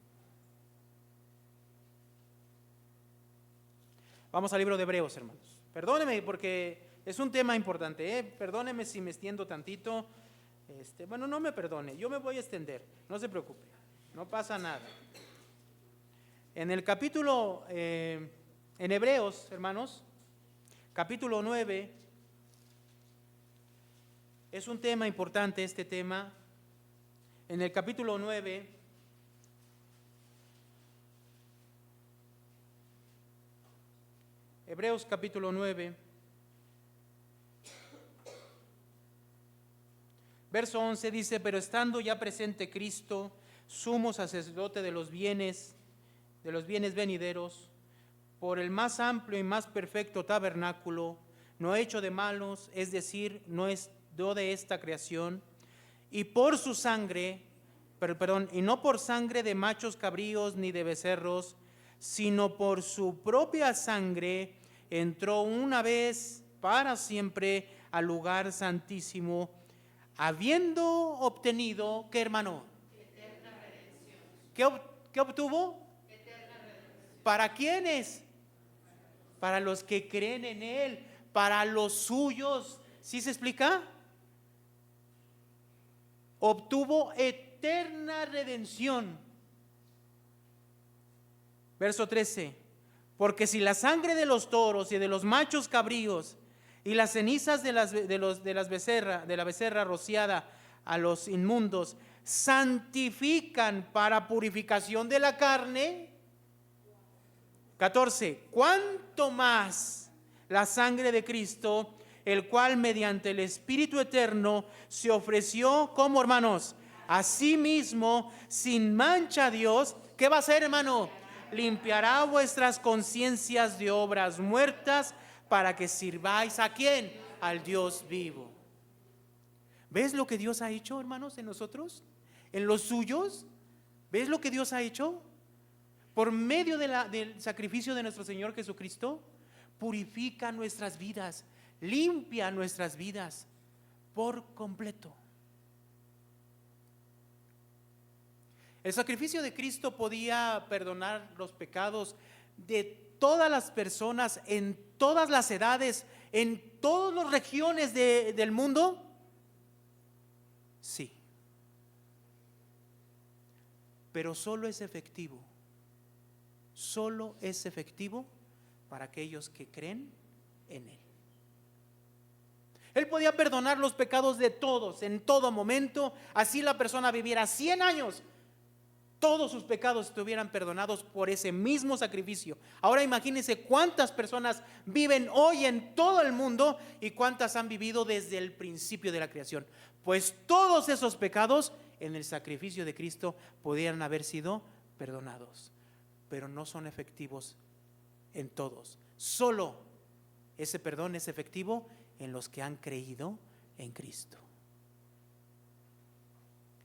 Vamos al libro de Hebreos, hermanos. Perdóneme porque es un tema importante, Perdóneme si me extiendo tantito. Bueno, no me perdone, yo me voy a extender, no se preocupe, no pasa nada. En el capítulo, en Hebreos, hermanos, capítulo 9, es un tema importante este tema. En el capítulo 9, Hebreos capítulo 9, verso 11 dice: pero estando ya presente Cristo, sumo sacerdote de los bienes venideros, por el más amplio y más perfecto tabernáculo, no hecho de manos, es decir, no de esta creación, y por su sangre, y no por sangre de machos cabríos ni de becerros, sino por su propia sangre, entró una vez para siempre al lugar santísimo, habiendo obtenido, ¿qué, hermano? Eterna redención. ¿Qué obtuvo? Eterna redención. ¿Para quiénes? Para los que creen en Él, para los suyos. ¿Sí se explica? Obtuvo eterna redención. Verso 13. Porque si la sangre de los toros y de los machos cabríos y las cenizas de la becerra rociada a los inmundos santifican para purificación de la carne. 14. ¿Cuánto más la sangre de Cristo, el cual mediante el Espíritu eterno se ofreció como, hermanos, a sí mismo sin mancha a Dios? ¿Qué va a hacer, hermano? Limpiará vuestras conciencias de obras muertas para que sirváis ¿a quién? Al Dios vivo. ¿Ves lo que Dios ha hecho, hermanos, en nosotros? ¿En los suyos? ¿Ves lo que Dios ha hecho? Por medio del sacrificio de nuestro Señor Jesucristo, purifica nuestras vidas, limpia nuestras vidas por completo. El sacrificio de Cristo podía perdonar los pecados de todas las personas, en todas las edades, en todas las regiones del mundo. Sí, pero solo es efectivo para aquellos que creen en Él. Él podía perdonar los pecados de todos en todo momento, así la persona viviera 100 años, todos sus pecados estuvieran perdonados por ese mismo sacrificio. Ahora imagínense cuántas personas viven hoy en todo el mundo y cuántas han vivido desde el principio de la creación. Pues todos esos pecados en el sacrificio de Cristo podían haber sido perdonados, pero no son efectivos en todos. Solo ese perdón es efectivo en los que han creído en Cristo.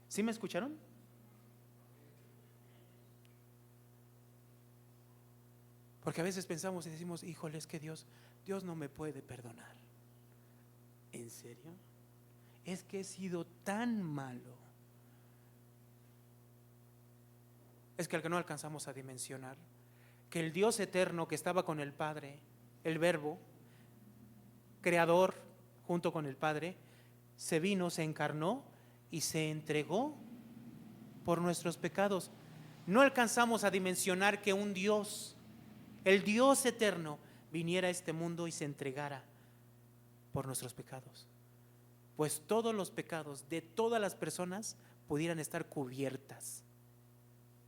¿Sí me escucharon? Porque a veces pensamos y decimos, híjole, es que Dios no me puede perdonar. ¿En serio? Es que he sido tan malo. Es que al que no alcanzamos a dimensionar que el Dios eterno que estaba con el Padre, el Verbo, creador junto con el Padre, se vino, se encarnó y se entregó por nuestros pecados. No alcanzamos a dimensionar que un Dios, el Dios eterno, viniera a este mundo y se entregara por nuestros pecados. Pues todos los pecados de todas las personas pudieran estar cubiertas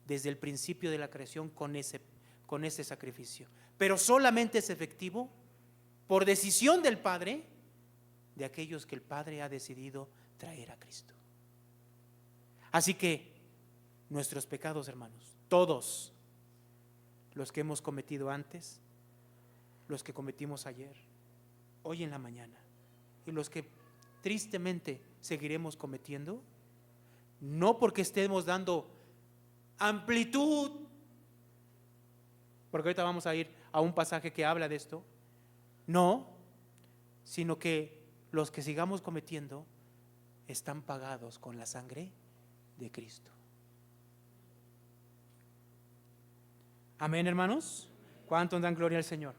desde el principio de la creación con ese sacrificio. Pero solamente es efectivo por decisión del Padre, de aquellos que el Padre ha decidido traer a Cristo. Así que nuestros pecados, hermanos, todos los que hemos cometido antes, los que cometimos ayer, hoy en la mañana, y los que tristemente seguiremos cometiendo, no porque estemos dando amplitud, porque ahorita vamos a ir a un pasaje que habla de esto, no, sino que los que sigamos cometiendo están pagados con la sangre de Cristo. Amén, hermanos. ¿Cuántos dan gloria al Señor?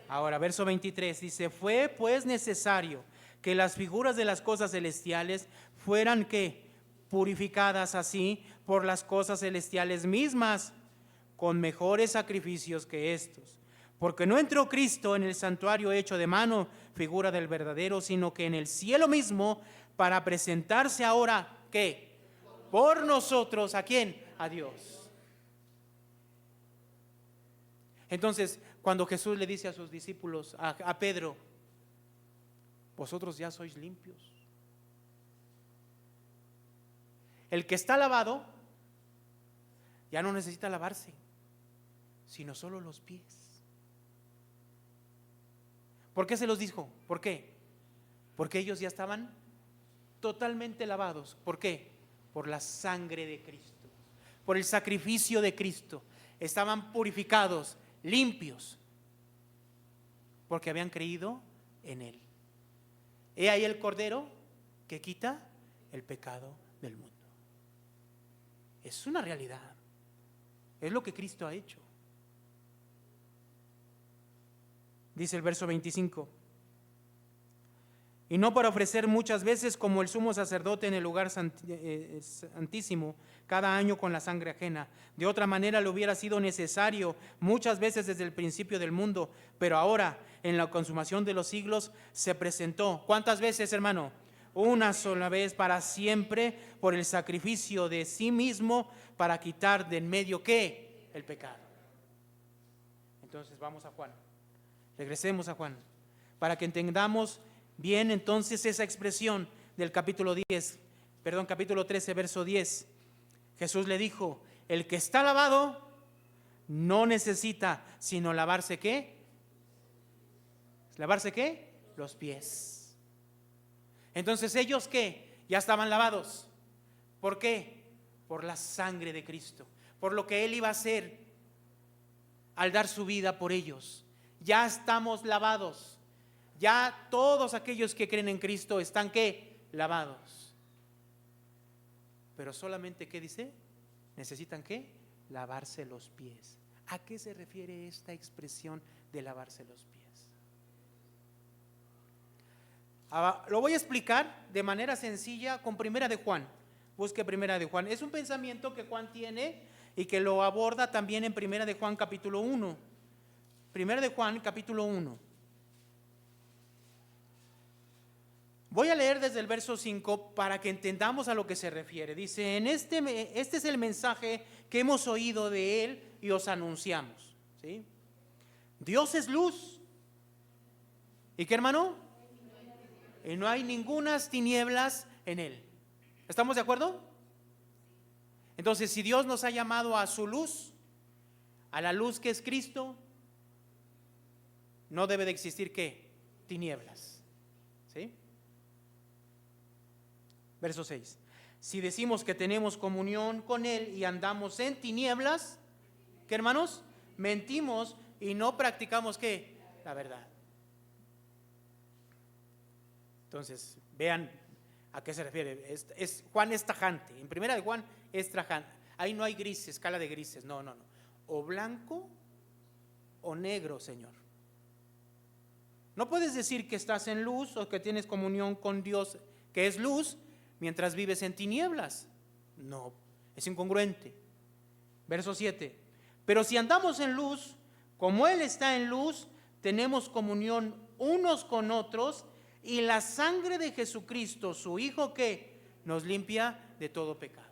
Ahora, verso 23 dice: fue pues necesario que las figuras de las cosas celestiales fueran ¿qué? Purificadas así por las cosas celestiales mismas, con mejores sacrificios que estos. Porque no entró Cristo en el santuario hecho de mano, figura del verdadero, sino que en el cielo mismo, para presentarse ahora, ¿qué? Por nosotros, ¿a quién? A Dios. Entonces, cuando Jesús le dice a sus discípulos, a Pedro: vosotros ya sois limpios. El que está lavado ya no necesita lavarse, sino solo los pies. ¿Por qué se los dijo? ¿Por qué? Porque ellos ya estaban totalmente lavados. ¿Por qué? Por la sangre de Cristo, por el sacrificio de Cristo. Estaban purificados, limpios, porque habían creído en Él. He ahí el Cordero que quita el pecado del mundo. Es una realidad. Es lo que Cristo ha hecho. Dice el verso 25. Y no para ofrecer muchas veces como el sumo sacerdote en el lugar santísimo cada año con la sangre ajena. De otra manera le hubiera sido necesario muchas veces desde el principio del mundo, pero ahora en la consumación de los siglos se presentó. ¿Cuántas veces, hermano? Una sola vez para siempre por el sacrificio de sí mismo para quitar de en medio ¿qué? El pecado. Entonces vamos a Juan. Regresemos a Juan para que entendamos bien entonces esa expresión del capítulo 13, verso 10. Jesús le dijo, el que está lavado no necesita sino lavarse ¿qué? ¿Lavarse qué? Los pies. Entonces ellos ¿qué? Ya estaban lavados. ¿Por qué? Por la sangre de Cristo, por lo que Él iba a hacer al dar su vida por ellos. Ya estamos lavados. Ya todos aquellos que creen en Cristo están ¿qué? Lavados. Pero solamente ¿qué dice? Necesitan ¿qué? Lavarse los pies. ¿A qué se refiere esta expresión de lavarse los pies? Lo voy a explicar de manera sencilla con Primera de Juan. Busque Primera de Juan. Es un pensamiento que Juan tiene y que lo aborda también en Primera de Juan capítulo 1. Primera de Juan capítulo 1. Voy a leer desde el verso 5 para que entendamos a lo que se refiere. Dice, este es el mensaje que hemos oído de Él y os anunciamos. ¿Sí? Dios es luz. ¿Y qué, hermano? Y no hay ningunas tinieblas en Él. ¿Estamos de acuerdo? Entonces, si Dios nos ha llamado a su luz, a la luz que es Cristo, no debe de existir ¿qué? Tinieblas. ¿Sí? Verso 6. Si decimos que tenemos comunión con Él y andamos en tinieblas, ¿qué, hermanos? Mentimos y no practicamos ¿qué? La verdad. Entonces, vean a qué se refiere. Juan es tajante. En Primera de Juan es tajante. Ahí no hay grises, escala de grises. No. O blanco o negro, Señor. No puedes decir que estás en luz o que tienes comunión con Dios, que es luz, mientras vives en tinieblas. No, es incongruente. Verso 7. Pero si andamos en luz, como Él está en luz, tenemos comunión unos con otros, y la sangre de Jesucristo, su Hijo, que nos limpia de todo pecado.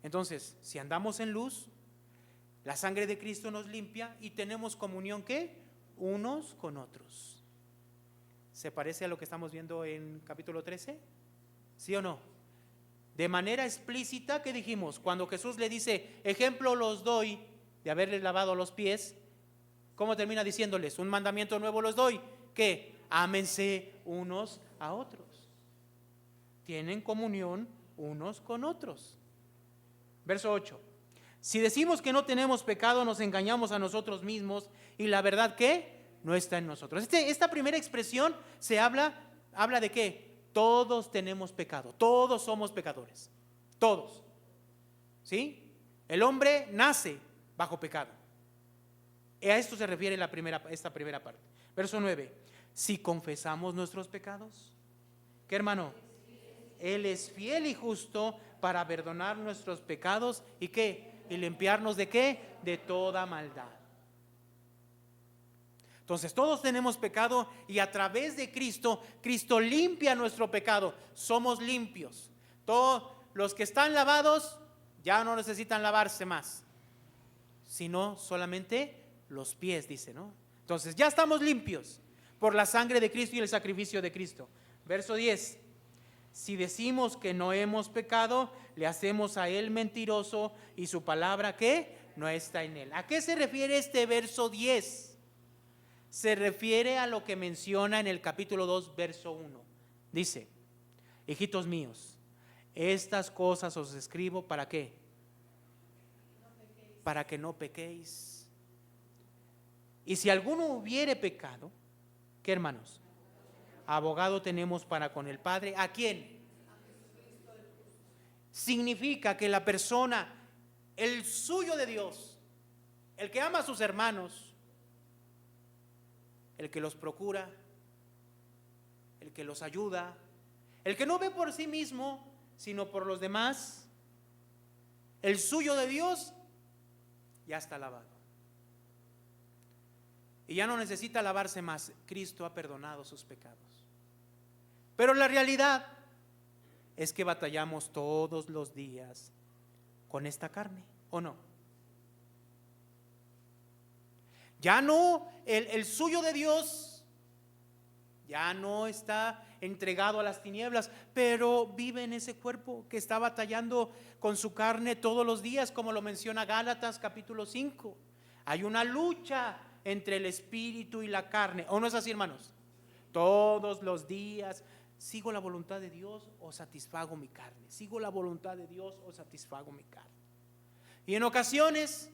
Entonces, si andamos en luz, la sangre de Cristo nos limpia y tenemos comunión ¿qué? Unos con otros. ¿Se parece a lo que estamos viendo en capítulo 13? ¿Sí o no? De manera explícita, ¿qué dijimos? Cuando Jesús le dice, ejemplo los doy de haberles lavado los pies, ¿cómo termina diciéndoles? Un mandamiento nuevo los doy, ¿qué? Ámense unos a otros. Tienen comunión unos con otros. Verso 8. Si decimos que no tenemos pecado, nos engañamos a nosotros mismos y la verdad ¿qué? No está en nosotros. Esta primera expresión se habla de ¿qué? Todos tenemos pecado, todos somos pecadores, todos. ¿Sí? El hombre nace bajo pecado. A esto se refiere esta primera parte. Verso 9. Si confesamos nuestros pecados, ¿qué, hermano? Él es fiel y justo para perdonar nuestros pecados y ¿qué? Y limpiarnos de ¿qué? De toda maldad. Entonces todos tenemos pecado y a través de Cristo, Cristo limpia nuestro pecado. Somos limpios. Todos los que están lavados ya no necesitan lavarse más, sino solamente los pies, dice, ¿no? Entonces ya estamos limpios por la sangre de Cristo y el sacrificio de Cristo. Verso 10. Si decimos que no hemos pecado, le hacemos a Él mentiroso y su palabra ¿qué? No está en Él. ¿A qué se refiere este verso 10? se refiere a lo que menciona en el capítulo 2, verso 1. Dice: hijitos míos, estas cosas os escribo, ¿para qué? Para que no pequéis. Y si alguno hubiere pecado, ¿qué, hermanos? Abogado tenemos para con el Padre. ¿A quién? Significa que la persona, el suyo de Dios, el que ama a sus hermanos, el que los procura, el que los ayuda, el que no ve por sí mismo, sino por los demás, el suyo de Dios ya está lavado. Y ya no necesita lavarse más. Cristo ha perdonado sus pecados. Pero la realidad es que batallamos todos los días con esta carne, ¿o no? Ya no, el suyo de Dios ya no está entregado a las tinieblas, pero vive en ese cuerpo que está batallando con su carne todos los días, como lo menciona Gálatas capítulo 5. Hay una lucha entre el espíritu y la carne, ¿o no es así, hermanos? Todos los días, ¿sigo la voluntad de Dios o satisfago mi carne? ¿Sigo la voluntad de Dios o satisfago mi carne? Y en ocasiones,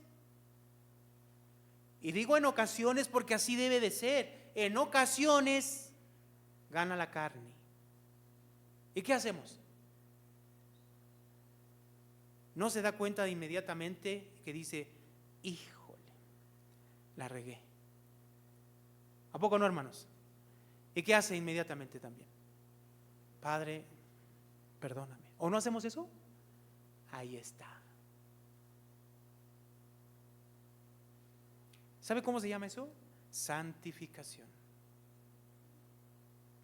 y digo en ocasiones porque así debe de ser, en ocasiones gana la carne. ¿Y qué hacemos? No se da cuenta de inmediatamente que dice: híjole, la regué. ¿A poco no, hermanos? ¿Y qué hace inmediatamente también? Padre, perdóname. ¿O no hacemos eso? Ahí está. ¿Sabe cómo se llama eso? Santificación.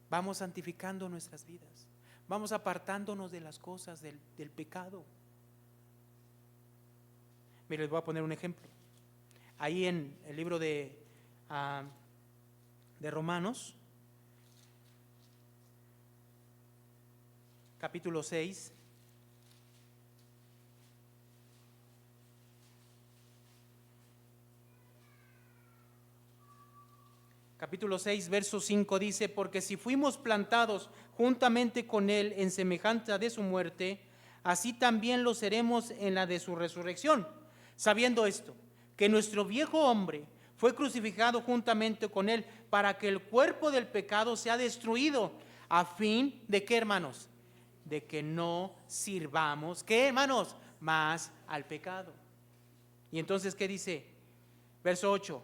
Vamos santificando nuestras vidas. Vamos apartándonos de las cosas del pecado. Mire, les voy a poner un ejemplo. Ahí en el libro de Romanos, capítulo 6, capítulo 6, verso 5 dice: porque si fuimos plantados juntamente con Él en semejanza de su muerte, así también lo seremos en la de su resurrección, sabiendo esto, que nuestro viejo hombre fue crucificado juntamente con Él, para que el cuerpo del pecado sea destruido, a fin de que, hermanos, de que no sirvamos, ¿qué, hermanos? Más al pecado. Y entonces, ¿qué dice? Verso 8: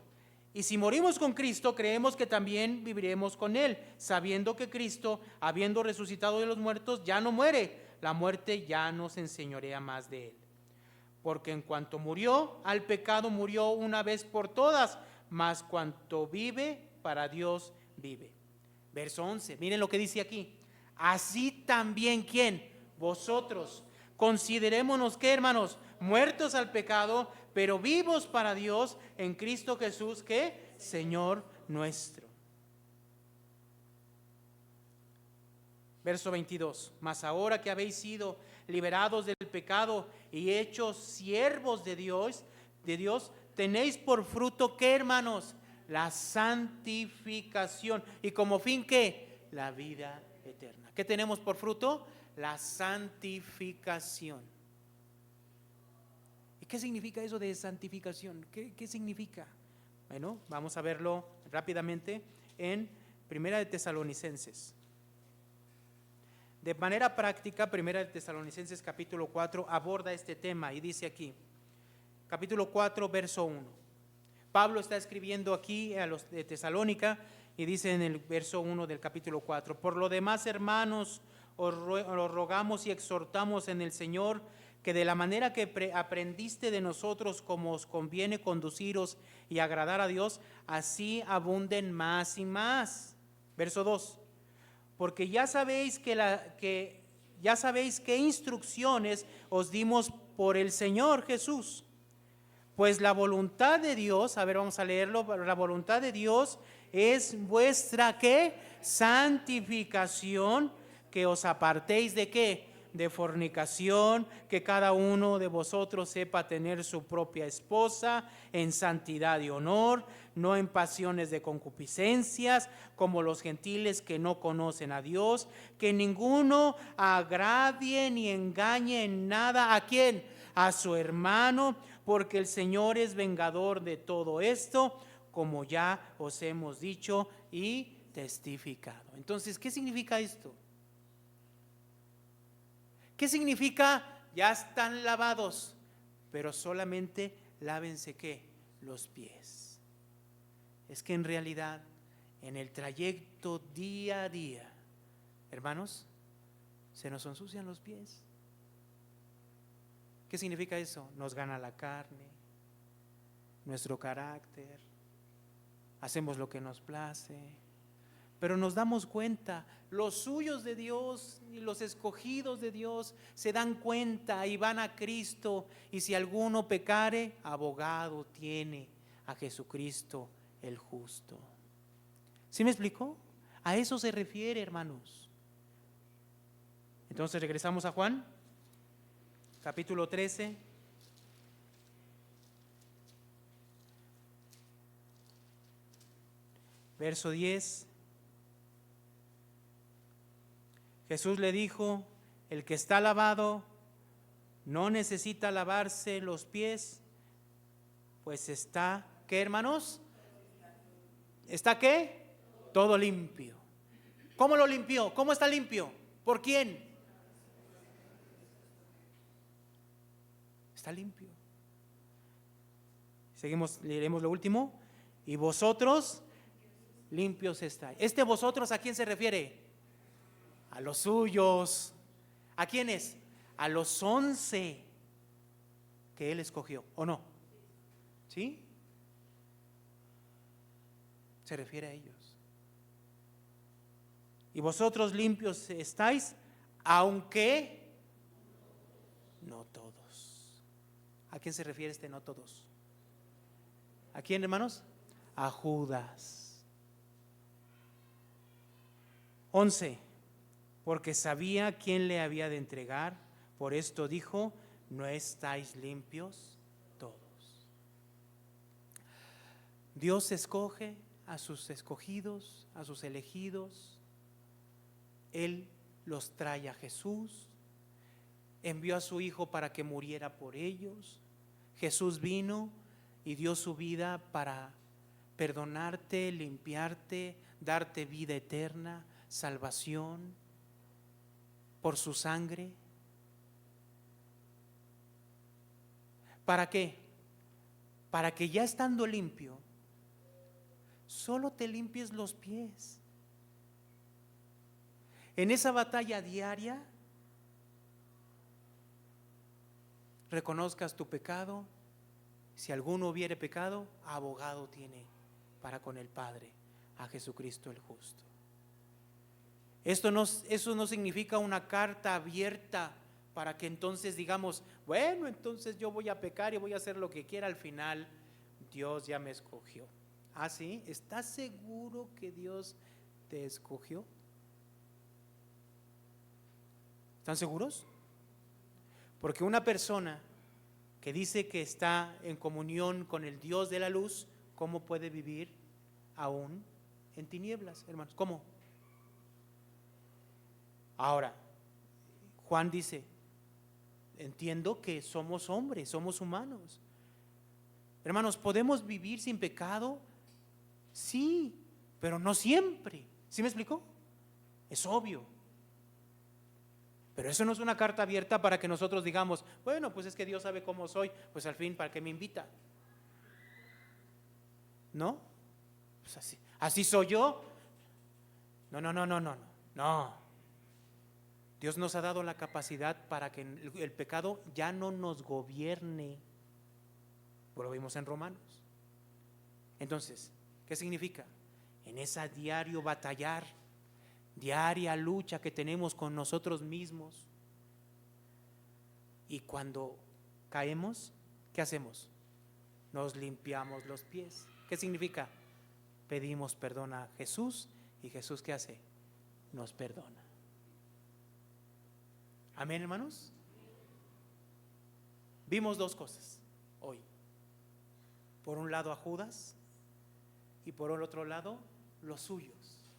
y si morimos con Cristo, creemos que también viviremos con Él, sabiendo que Cristo, habiendo resucitado de los muertos, ya no muere. La muerte ya no se enseñorea más de Él. Porque en cuanto murió al pecado, murió una vez por todas, mas cuanto vive, para Dios vive. Verso 11, miren lo que dice aquí: así también, ¿quién? Vosotros. Considerémonos, ¿qué, hermanos? Muertos al pecado, pero vivos para Dios en Cristo Jesús, ¿qué? Señor nuestro. Verso 22, mas ahora que habéis sido liberados del pecado y hechos siervos de Dios, tenéis por fruto, ¿qué, hermanos? La santificación. Y como fin, ¿qué? La vida eterna. ¿Qué tenemos por fruto? La santificación. ¿Y qué significa eso de santificación? ¿Qué significa? Bueno, vamos a verlo rápidamente en Primera de Tesalonicenses. De manera práctica, Primera de Tesalonicenses capítulo 4 aborda este tema y dice aquí, capítulo 4, verso 1. Pablo está escribiendo aquí a los de Tesalónica y dice en el verso 1 del capítulo 4: por lo demás, hermanos, os rogamos y exhortamos en el Señor que de la manera que aprendiste de nosotros, como os conviene conduciros y agradar a Dios, así abunden más y más. Verso 2: porque ya sabéis qué instrucciones os dimos por el Señor Jesús. Pues la voluntad de Dios, a ver, vamos a leerlo, la voluntad de Dios es vuestra, ¿qué? Santificación, que os apartéis de ¿qué? de fornicación, que cada uno de vosotros sepa tener su propia esposa en santidad y honor, no en pasiones de concupiscencias, como los gentiles que no conocen a Dios, que ninguno agravie ni engañe en nada. ¿A quién? A su hermano, porque el Señor es vengador de todo esto, como ya os hemos dicho y testificado. Entonces, ¿qué significa esto? ¿Qué significa? Ya están lavados, pero solamente lávense ¿qué? Los pies. Es que en realidad, en el trayecto día a día, hermanos, se nos ensucian los pies. ¿Qué significa eso? Nos gana la carne, nuestro carácter, hacemos lo que nos place, pero nos damos cuenta, los suyos de Dios y los escogidos de Dios se dan cuenta y van a Cristo, y si alguno pecare, abogado tiene a Jesucristo el justo. ¿Sí me explicó? A eso se refiere, hermanos. Entonces regresamos a Juan, capítulo 13. Verso 10. Jesús le dijo: el que está lavado no necesita lavarse los pies, pues está, ¿qué, hermanos? ¿Está qué? Todo limpio. ¿Cómo lo limpió? ¿Cómo está limpio? ¿Por quién? Está limpio. Seguimos, leeremos lo último. Y vosotros limpios estáis. ¿Este vosotros a quién se refiere? A los suyos. ¿A quiénes? A los 11 que él escogió, ¿o no? ¿Sí? Se refiere a ellos. Y vosotros limpios estáis, aunque no todos. ¿A quién se refiere este no todos? ¿A quién, hermanos? A Judas. 11. Porque sabía quién le había de entregar, por esto dijo: no estáis limpios todos. Dios escoge a sus escogidos, a sus elegidos. Él los trae a Jesús, envió a su Hijo para que muriera por ellos. Jesús vino y dio su vida para perdonarte, limpiarte, darte vida eterna, salvación, por su sangre. ¿Para qué? Para que ya estando limpio, solo te limpies los pies. En esa batalla diaria, reconozcas tu pecado. Si alguno hubiere pecado, abogado tiene para con el Padre, a Jesucristo el justo. Eso no significa una carta abierta para que entonces digamos: bueno, entonces yo voy a pecar y voy a hacer lo que quiera, al final Dios ya me escogió. ¿Ah, sí? ¿Estás seguro que Dios te escogió? ¿Están seguros? Porque una persona que dice que está en comunión con el Dios de la luz, ¿cómo puede vivir aún en tinieblas, hermanos? ¿Cómo? Ahora, Juan dice: entiendo que somos hombres, somos humanos. Hermanos, ¿podemos vivir sin pecado? Sí, pero no siempre. ¿Sí me explicó? Es obvio. Pero eso no es una carta abierta para que nosotros digamos: bueno, pues es que Dios sabe cómo soy, pues al fin, ¿para qué me invita? ¿No? Pues así soy yo. No. Dios nos ha dado la capacidad para que el pecado ya no nos gobierne. Lo vimos en Romanos. Entonces, ¿qué significa? En esa diario batallar, diaria lucha que tenemos con nosotros mismos. Y cuando caemos, ¿qué hacemos? Nos limpiamos los pies. ¿Qué significa? Pedimos perdón a Jesús, y Jesús, ¿qué hace? Nos perdona. Amén, hermanos. Vimos dos cosas hoy. Por un lado a Judas y por el otro lado los suyos,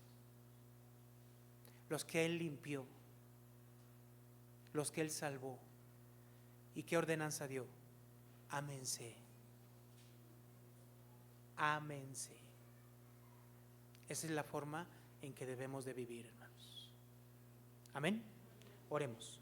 los que él limpió, los que él salvó. ¿Y qué ordenanza dio? Ámense. Ámense. Esa es la forma en que debemos de vivir, hermanos. Amén. Oremos.